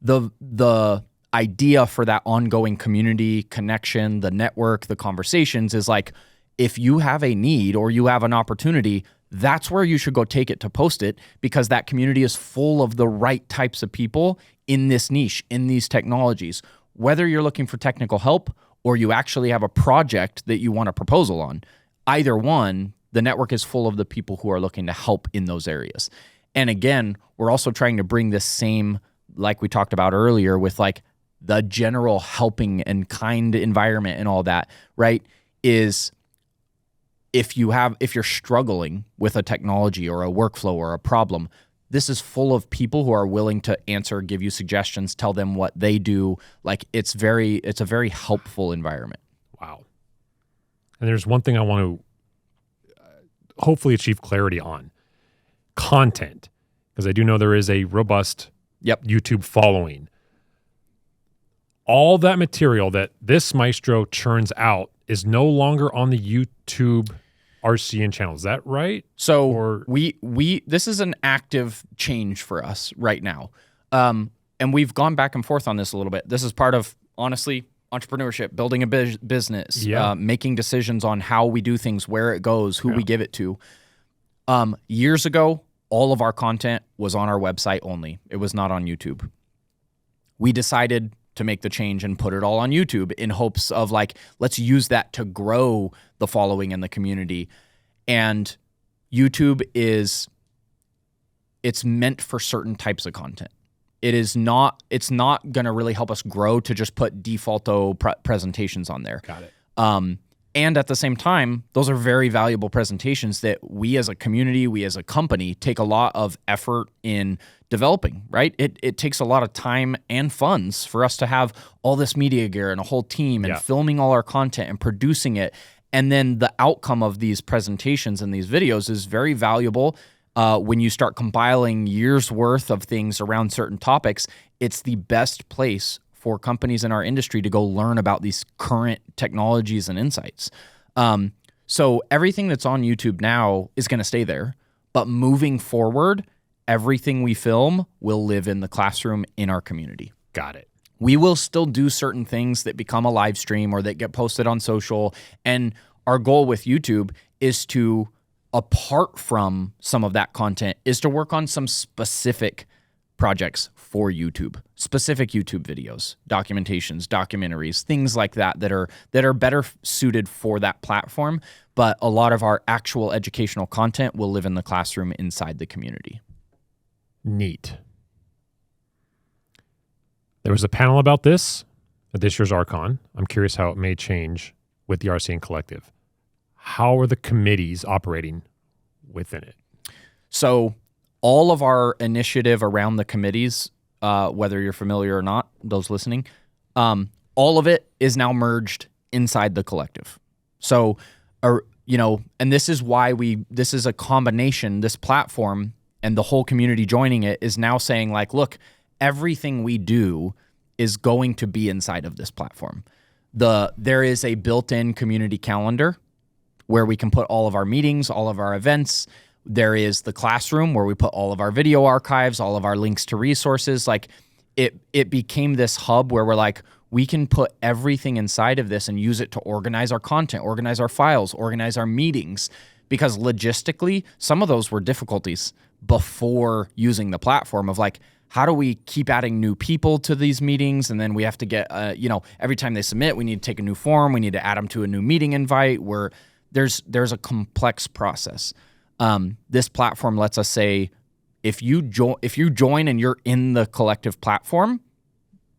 The idea for that ongoing community connection, the network, the conversations is like, if you have a need or you have an opportunity, that's where you should go take it to post it, because that community is full of the right types of people in this niche, in these technologies. Whether you're looking for technical help or you actually have a project that you want a proposal on, either one, the network is full of the people who are looking to help in those areas. And again, we're also trying to bring this same, like we talked about earlier, with like the general helping and kind environment and all that, right? Is if you're struggling with a technology or a workflow or a problem, this is full of people who are willing to answer, give you suggestions, tell them what they do. Like it's a very helpful environment. Wow. And there's one thing I want to hopefully achieve clarity on. Content. Because I do know there is a robust YouTube following. All that material that this maestro churns out is no longer on the YouTube RCN channel. Is that right? So this is an active change for us right now. And we've gone back and forth on this a little bit. This is part of, honestly, entrepreneurship, building a business, making decisions on how we do things, where it goes, who we give it to. Years ago, all of our content was on our website only. It was not on YouTube. We decided to make the change and put it all on YouTube in hopes of like, let's use that to grow the following in the community. And YouTube it's meant for certain types of content. it's not going to really help us grow to just put defaulto presentations on there. Got it. And at the same time, those are very valuable presentations that we as a community, we as a company take a lot of effort in developing, right? It takes a lot of time and funds for us to have all this media gear and a whole team and filming all our content and producing it. And then the outcome of these presentations and these videos is very valuable. When you start compiling years worth of things around certain topics, it's the best place for companies in our industry to go learn about these current technologies and insights. So everything that's on YouTube now is going to stay there, but moving forward, everything we film will live in the classroom in our community. Got it. We will still do certain things that become a live stream or that get posted on social. And our goal with YouTube is to, apart from some of that content, is to work on some specific projects for YouTube, specific YouTube videos, documentations, documentaries, things like that that are better suited for that platform. But a lot of our actual educational content will live in the classroom inside the community. Neat. There was a panel about this at this year's RCON. I'm curious how it may change with the RCN Collective. How are the committees operating within it? So all of our initiative around the committees, whether you're familiar or not, those listening, all of it is now merged inside the collective. So, and this is why this is a combination, this platform and the whole community joining it is now saying like, look, everything we do is going to be inside of this platform. There is a built-in community calendar where we can put all of our meetings, all of our events. There is the classroom where we put all of our video archives, all of our links to resources. Like it became this hub where we're like, we can put everything inside of this and use it to organize our content, organize our files, organize our meetings. Because logistically, some of those were difficulties before using the platform of like, how do we keep adding new people to these meetings? And then we have to get, every time they submit, we need to take a new form. We need to add them to a new meeting invite where there's a complex process. This platform lets us say, if you join and you're in the collective platform,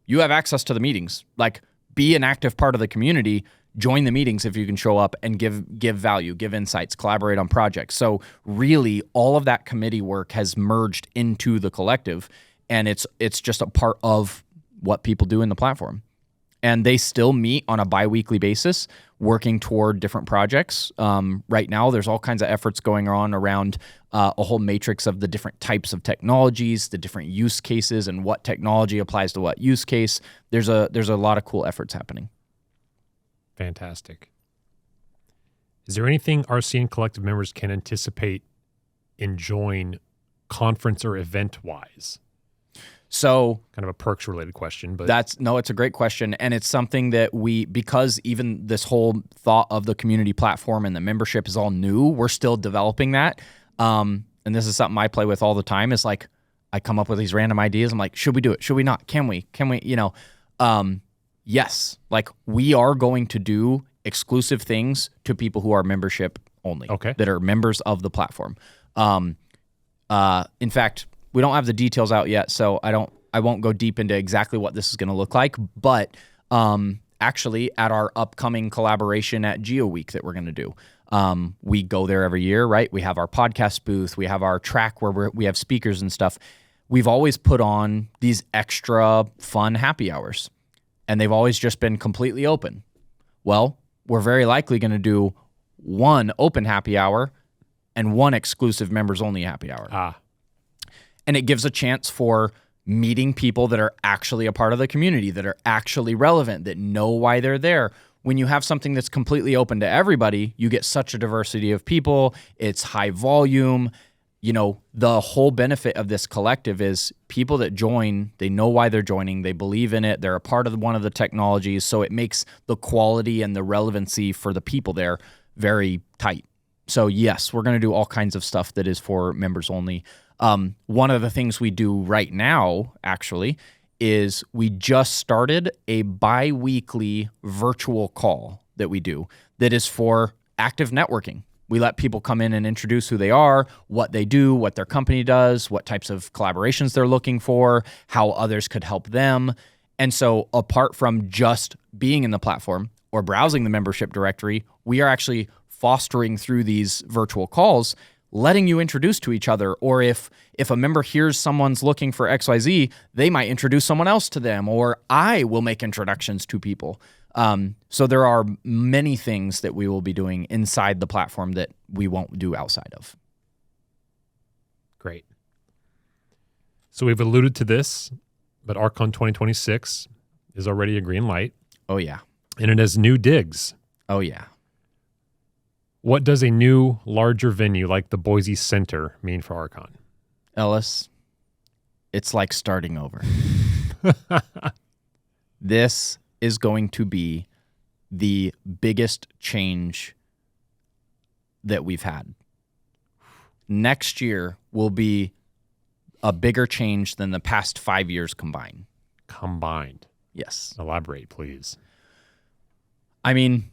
you have access to the meetings. Like, be an active part of the community. Join the meetings if you can show up and give value, give insights, collaborate on projects. So really, all of that committee work has merged into the collective, and it's just a part of what people do in the platform. And they still meet on a bi-weekly basis, working toward different projects. Right now, there's all kinds of efforts going on around a whole matrix of the different types of technologies, the different use cases, and what technology applies to what use case. There's a lot of cool efforts happening. Fantastic. Is there anything RCN Collective members can anticipate enjoying conference or event-wise? So kind of a perks related question, but it's a great question. And it's something that because even this whole thought of the community platform and the membership is all new, we're still developing that. And this is something I play with all the time is like, I come up with these random ideas. I'm like, should we do it? Should we not? Can we, yes. Like we are going to do exclusive things to people who are membership only, that are members of the platform. In fact, we don't have the details out yet, so I won't go deep into exactly what this is going to look like. But actually, at our upcoming collaboration at Geo Week that we're going to do, we go there every year, right? We have our podcast booth, we have our track where we have speakers and stuff. We've always put on these extra fun happy hours, and they've always just been completely open. Well, we're very likely going to do one open happy hour and one exclusive members only happy hour. And it gives a chance for meeting people that are actually a part of the community, that are actually relevant, that know why they're there. When you have something that's completely open to everybody, you get such a diversity of people. It's high volume. The whole benefit of this collective is people that join, they know why they're joining. They believe in it. They're a part of one of the technologies. So it makes the quality and the relevancy for the people there very tight. So yes, we're going to do all kinds of stuff that is for members only. One of the things we do right now, actually, is we just started a bi-weekly virtual call that we do that is for active networking. We let people come in and introduce who they are, what they do, what their company does, what types of collaborations they're looking for, how others could help them. And so apart from just being in the platform or browsing the membership directory, we are actually fostering through these virtual calls, letting you introduce to each other. Or if a member hears someone's looking for XYZ, they might introduce someone else to them, or I will make introductions to people. So there are many things that we will be doing inside the platform that we won't do outside of. Great. So we've alluded to this, but RCON 2026 is already a green light. Oh, yeah. And it has new digs. Oh, yeah. What does a new, larger venue like the Boise Center mean for RCON? Ellis, it's like starting over. This is going to be the biggest change that we've had. Next year will be a bigger change than the past 5 years combined. Combined. Yes. Elaborate, please. I mean,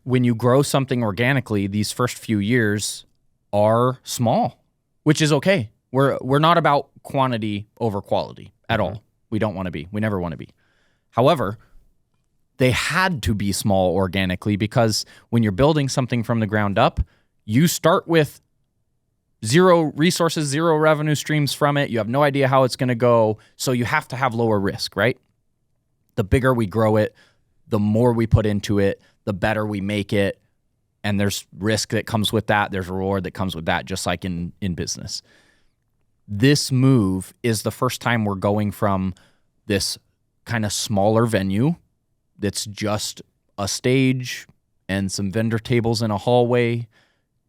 when you grow something organically, these first few years are small, which is okay. We're not about quantity over quality at all. We don't want to be. We never want to be. However, they had to be small organically because when you're building something from the ground up, you start with zero resources, zero revenue streams from it. You have no idea how it's going to go. So you have to have lower risk, right? The bigger we grow it, the more we put into it, the better we make it. And there's risk that comes with that. There's reward that comes with that, just like in business. This move is the first time we're going from this kind of smaller venue that's just a stage and some vendor tables in a hallway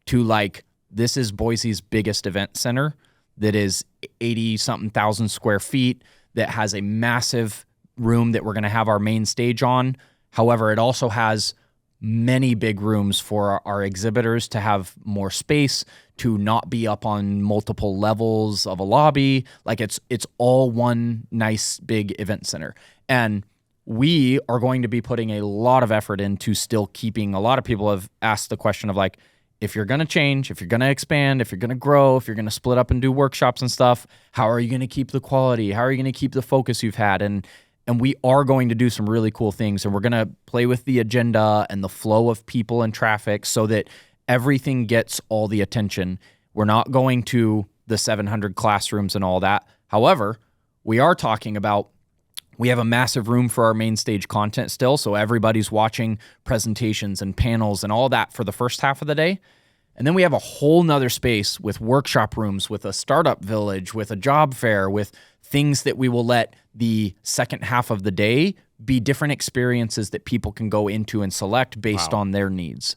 to like, this is Boise's biggest event center that is 80-something thousand square feet that has a massive room that we're going to have our main stage on. However, it also has many big rooms for our exhibitors to have more space, to not be up on multiple levels of a lobby. Like it's all one nice big event center. And we are going to be putting a lot of effort into still keeping, a lot of people have asked the question of like, if you're going to change, if you're going to expand, if you're going to grow, if you're going to split up and do workshops and stuff, how are you going to keep the quality? How are you going to keep the focus you've had? And we are going to do some really cool things, and we're going to play with the agenda and the flow of people and traffic so that everything gets all the attention. We're not going to the 700 classrooms and all that. However, we are talking about, we have a massive room for our main stage content still, so everybody's watching presentations and panels and all that for the first half of the day. And then we have a whole nother space with workshop rooms, with a startup village, with a job fair, with things that we will let the second half of the day be different experiences that people can go into and select based on their needs.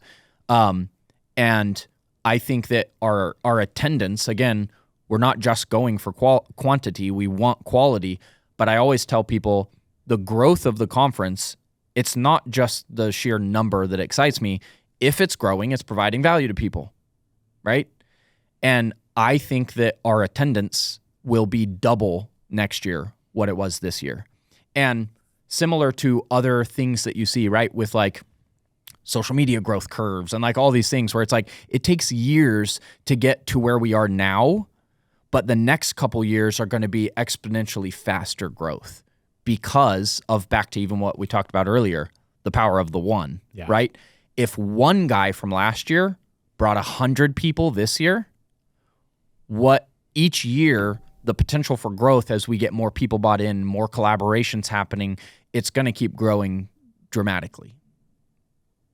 And I think that our attendance, again, we're not just going for quantity, we want quality. But I always tell people the growth of the conference, it's not just the sheer number that excites me. If it's growing, it's providing value to people, right? And I think that our attendance will be double next year what it was this year. And similar to other things that you see, right, with like social media growth curves and like all these things where it's like it takes years to get to where we are now, but the next couple years are going to be exponentially faster growth because of, back to even what we talked about earlier, the power of the one, right? If one guy from last year brought 100 people this year, what each year, the potential for growth as we get more people bought in, more collaborations happening, it's going to keep growing dramatically.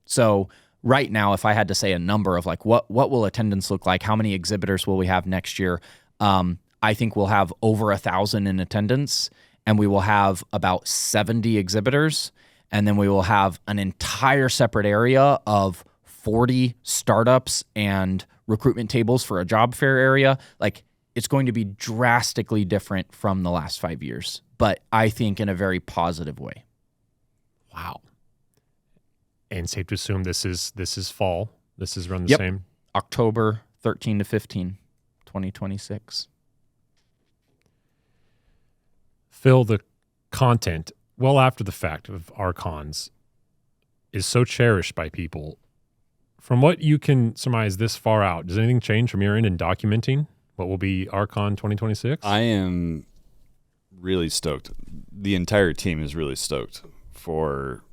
So right now, if I had to say a number of like, what will attendance look like? How many exhibitors will we have next year? I think we'll have over 1,000 in attendance, and we will have about 70 exhibitors. And then we will have an entire separate area of 40 startups and recruitment tables for a job fair area. Like, it's going to be drastically different from the last 5 years, but I think in a very positive way. Wow. And safe to assume this is fall. This is around the same. October 13 to 15, 2026. Phil, the content, well after the fact of RCONs, is so cherished by people. from what you can surmise this far out, does anything change from your end in documenting what will be RCON 2026? I am really stoked. The entire team is really stoked for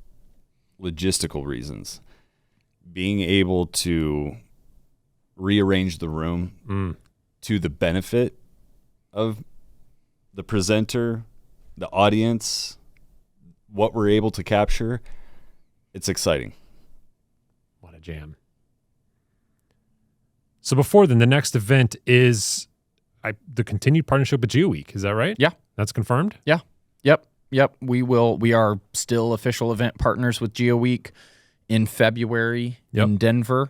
logistical reasons. Being able to rearrange the room to the benefit of the presenter, the audience, what we're able to capture, it's exciting. What a jam. So before then, the next event is the continued partnership with GeoWeek. Is that right? Yeah. That's confirmed? Yeah. Yep. We are still official event partners with GeoWeek in February in Denver.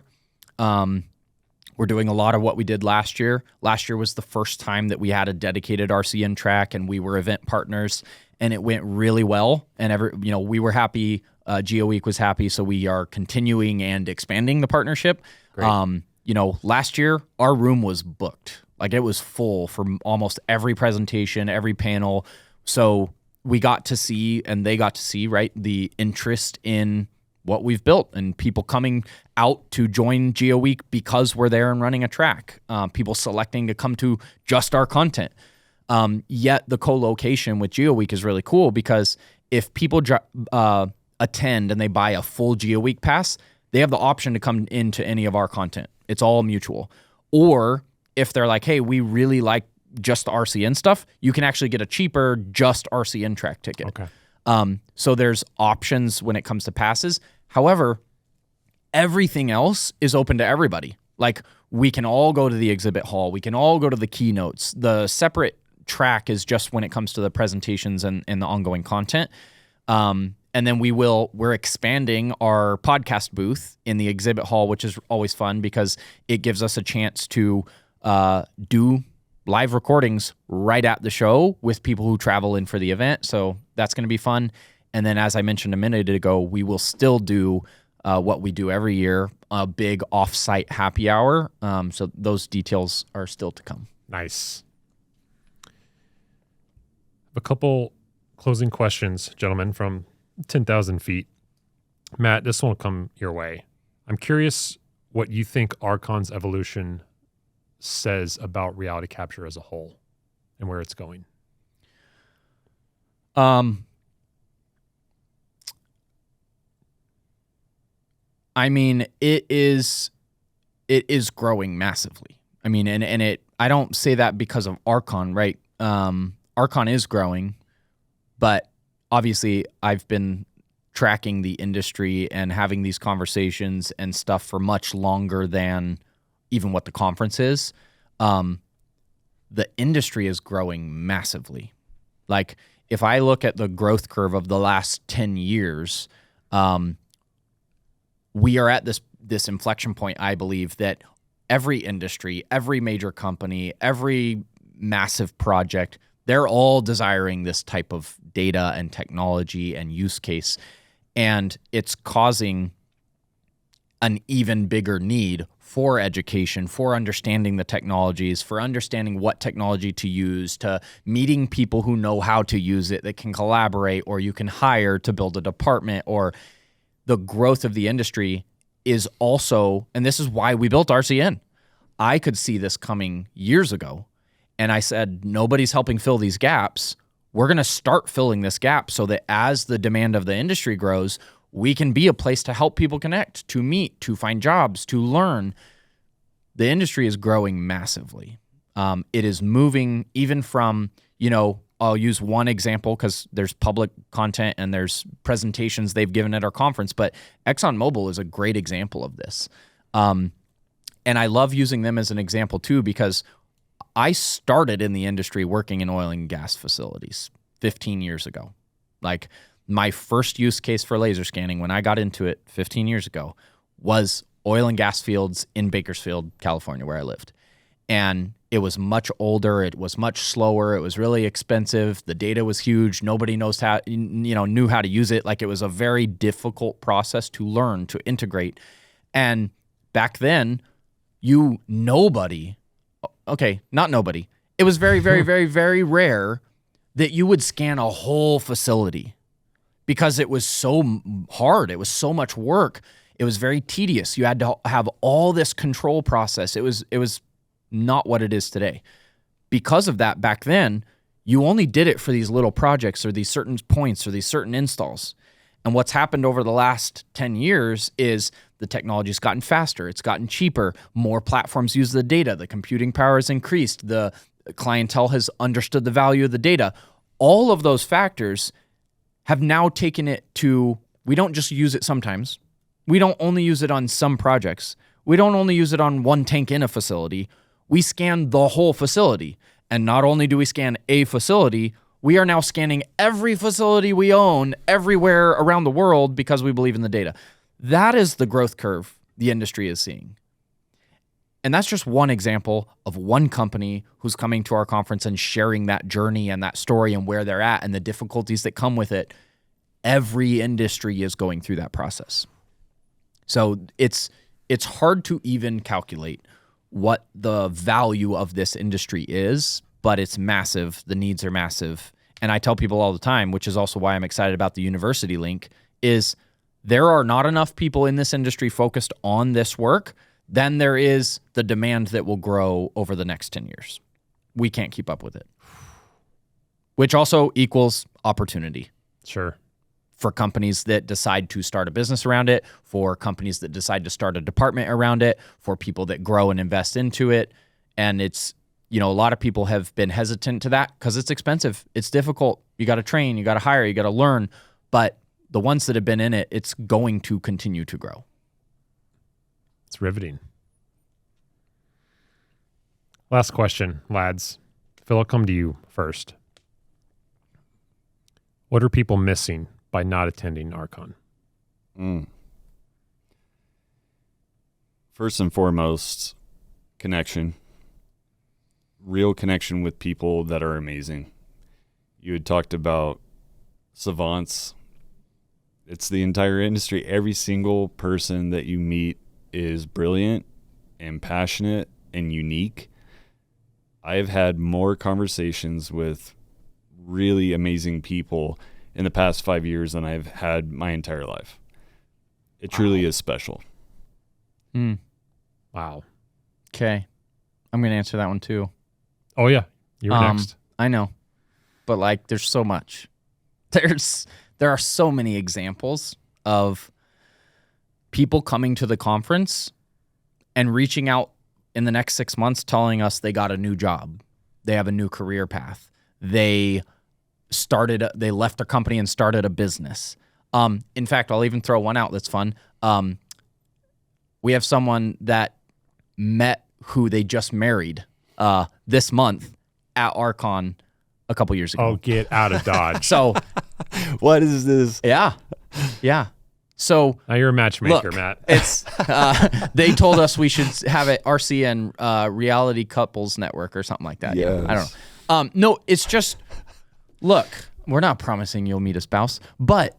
We're doing a lot of what we did last year. Last year was the first time that we had a dedicated RCN track and we were event partners, and it went really well. And we were happy. GeoWeek was happy, so we are continuing and expanding the partnership. Great. Last year our room was booked. Like, it was full for almost every presentation, every panel. So we got to see, and they got to see, right, the interest in what we've built and people coming out to join GeoWeek because we're there and running a track. People selecting to come to just our content. Yet the co-location with GeoWeek is really cool because if people attend and they buy a full GeoWeek pass, they have the option to come into any of our content. It's all mutual. Or if they're like, hey, we really like just the RCN stuff, you can actually get a cheaper just RCN track ticket. Okay. So there's options when it comes to passes. However, everything else is open to everybody. Like, we can all go to the exhibit hall. We can all go to the keynotes. The separate track is just when it comes to the presentations and the ongoing content. And then we're expanding our podcast booth in the exhibit hall, which is always fun because it gives us a chance to do live recordings right at the show with people who travel in for the event. So that's going to be fun. And then, as I mentioned a minute ago, we will still do what we do every year, a big off-site happy hour. So those details are still to come. Nice. A couple closing questions, gentlemen, from 10,000 feet. Matt, this one will come your way. I'm curious what you think RCON's evolution says about reality capture as a whole and where it's going. I mean, it is growing massively. I mean, and I don't say that because of RCON, right? RCON is growing, but obviously I've been tracking the industry and having these conversations and stuff for much longer than even what the conference is. The industry is growing massively. Like, if I look at the growth curve of the last 10 years, we are at this inflection point, I believe, that every industry, every major company, every massive project, they're all desiring this type of data and technology and use case. And it's causing an even bigger need for education, for understanding the technologies, for understanding what technology to use, to meeting people who know how to use it, that can collaborate, or you can hire to build a department. Or the growth of the industry is also, and this is why we built RCN. I could see this coming years ago, and I said, nobody's helping fill these gaps. We're going to start filling this gap so that as the demand of the industry grows, we can be a place to help people connect, to meet, to find jobs, to learn. The industry is growing massively. It is moving even from, I'll use one example because there's public content and there's presentations they've given at our conference, but ExxonMobil is a great example of this. And I love using them as an example too, because I started in the industry working in oil and gas facilities 15 years ago. Like, my first use case for laser scanning when I got into it 15 years ago was oil and gas fields in Bakersfield, California, where I lived. And it was much older. It was much slower. It was really expensive. The data was huge. Nobody knew how to use it. Like, it was a very difficult process to learn, to integrate. And back then, it was very, very, very, very rare that you would scan a whole facility because it was so hard. It was so much work. It was very tedious. You had to have all this control process. It was not what it is today. Because of that, back then, you only did it for these little projects or these certain points or these certain installs. And what's happened over the last 10 years is the technology's gotten faster. It's gotten cheaper. More platforms use the data. The computing power has increased. The clientele has understood the value of the data. All of those factors have now taken it to, we don't just use it sometimes. We don't only use it on some projects. We don't only use it on one tank in a facility. We scan the whole facility. And not only do we scan a facility, we are now scanning every facility we own everywhere around the world because we believe in the data. That is the growth curve the industry is seeing. And that's just one example of one company who's coming to our conference and sharing that journey and that story and where they're at and the difficulties that come with it. Every industry is going through that process. So it's hard to even calculate what the value of this industry is, but it's massive. The needs are massive. And I tell people all the time, which is also why I'm excited about the university link, is there are not enough people in this industry focused on this work. Then there is the demand that will grow over the next 10 years. We can't keep up with it, which also equals opportunity. Sure. For companies that decide to start a business around it, for companies that decide to start a department around it, for people that grow and invest into it. And it's, a lot of people have been hesitant to that because it's expensive. It's difficult. You got to train, you got to hire, you got to learn. But the ones that have been in it, it's going to continue to grow. It's riveting. Last question, lads. Phil, I'll come to you first. What are people missing by not attending RCON? First and foremost, connection. Real connection with people that are amazing. You had talked about savants. It's the entire industry. Every single person that you meet is brilliant and passionate and unique. I've had more conversations with really amazing people in the past 5 years than I've had my entire life. It truly is special. Wow. Okay. I'm going to answer that one too. Oh, yeah. You're next. I know. But there's so much. There are so many examples of people coming to the conference and reaching out in the next 6 months telling us they got a new job. They have a new career path. They left their company and started a business. In fact, I'll even throw one out that's fun. We have someone that met who they just married this month at RCON a couple years ago. Oh, get out of Dodge. So what is this? Yeah. So now you're a matchmaker, look, Matt. It's they told us we should have it RCN Reality Couples Network or something like that. Yes. Yeah, I don't know. No, it's just look. We're not promising you'll meet a spouse, but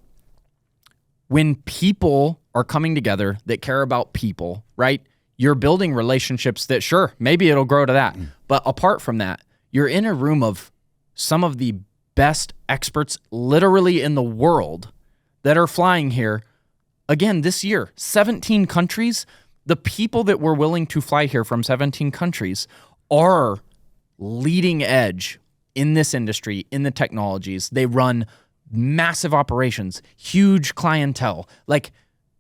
when people are coming together that care about people, right? You're building relationships that, sure, maybe it'll grow to that. But apart from that, you're in a room of some of the best experts literally in the world that are flying here. Again, this year, 17 countries. The people that were willing to fly here from 17 countries are leading edge in this industry, in the technologies. They run massive operations, huge clientele.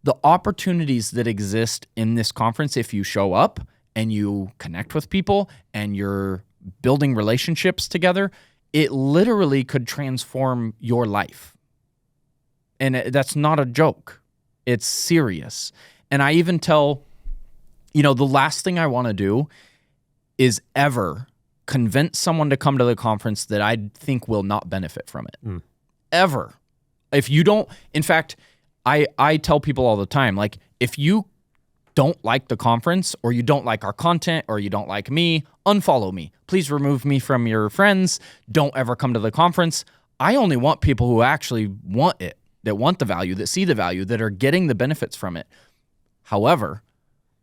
The opportunities that exist in this conference, if you show up and you connect with people and you're building relationships together, it literally could transform your life. And that's not a joke. It's serious. And I even tell, the last thing I want to do is ever convince someone to come to the conference that I think will not benefit from it. Ever. If you don't, in fact, I tell people all the time, if you don't like the conference or you don't like our content or you don't like me, unfollow me. Please remove me from your friends. Don't ever come to the conference. I only want people who actually want it, that want the value, that see the value, that are getting the benefits from it. However,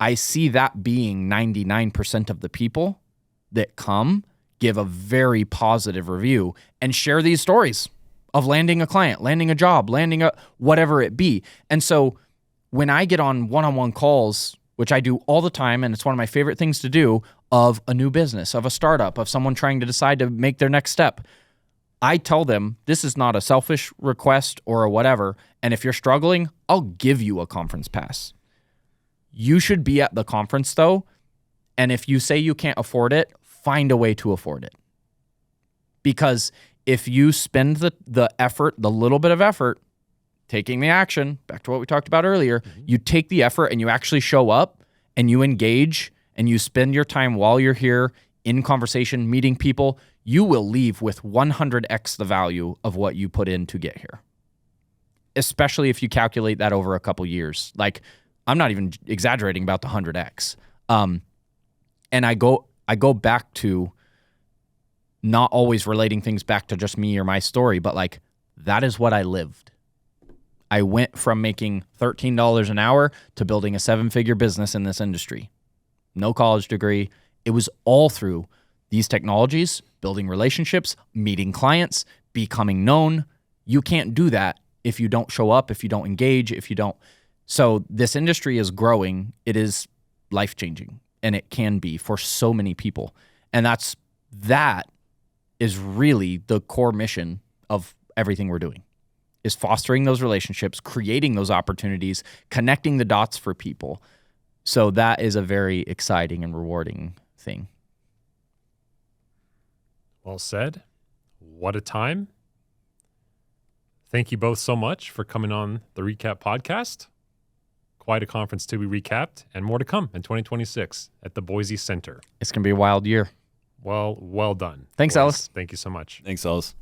I see that being 99% of the people that come, give a very positive review, and share these stories of landing a client, landing a job, landing a whatever it be. And so when I get on one-on-one calls, which I do all the time, and it's one of my favorite things to do, of a new business, of a startup, of someone trying to decide to make their next step, I tell them this is not a selfish request or a whatever, and if you're struggling, I'll give you a conference pass. You should be at the conference though, and if you say you can't afford it, find a way to afford it. Because if you spend the effort, the little bit of effort, taking the action, back to what we talked about earlier, you take the effort and you actually show up and you engage and you spend your time while you're here in conversation, meeting people, you will leave with 100x the value of what you put in to get here. Especially if you calculate that over a couple years. Like, I'm not even exaggerating about the 100x. And I go back to not always relating things back to just me or my story, but like, that is what I lived. I went from making $13 an hour to building a 7-figure business in this industry. No college degree. It was all through these technologies, building relationships, meeting clients, becoming known. You can't do that if you don't show up, if you don't engage, if you don't. So this industry is growing. It is life-changing, and it can be for so many people. And that is really the core mission of everything we're doing, is fostering those relationships, creating those opportunities, connecting the dots for people. So that is a very exciting and rewarding thing. Well said. What a time. Thank you both so much for coming on the Recap Podcast. Quite a conference to be recapped, and more to come in 2026 at the Boise Center. It's going to be a wild year. Well done. Thanks, boys. Ellis. Thank you so much. Thanks, Ellis.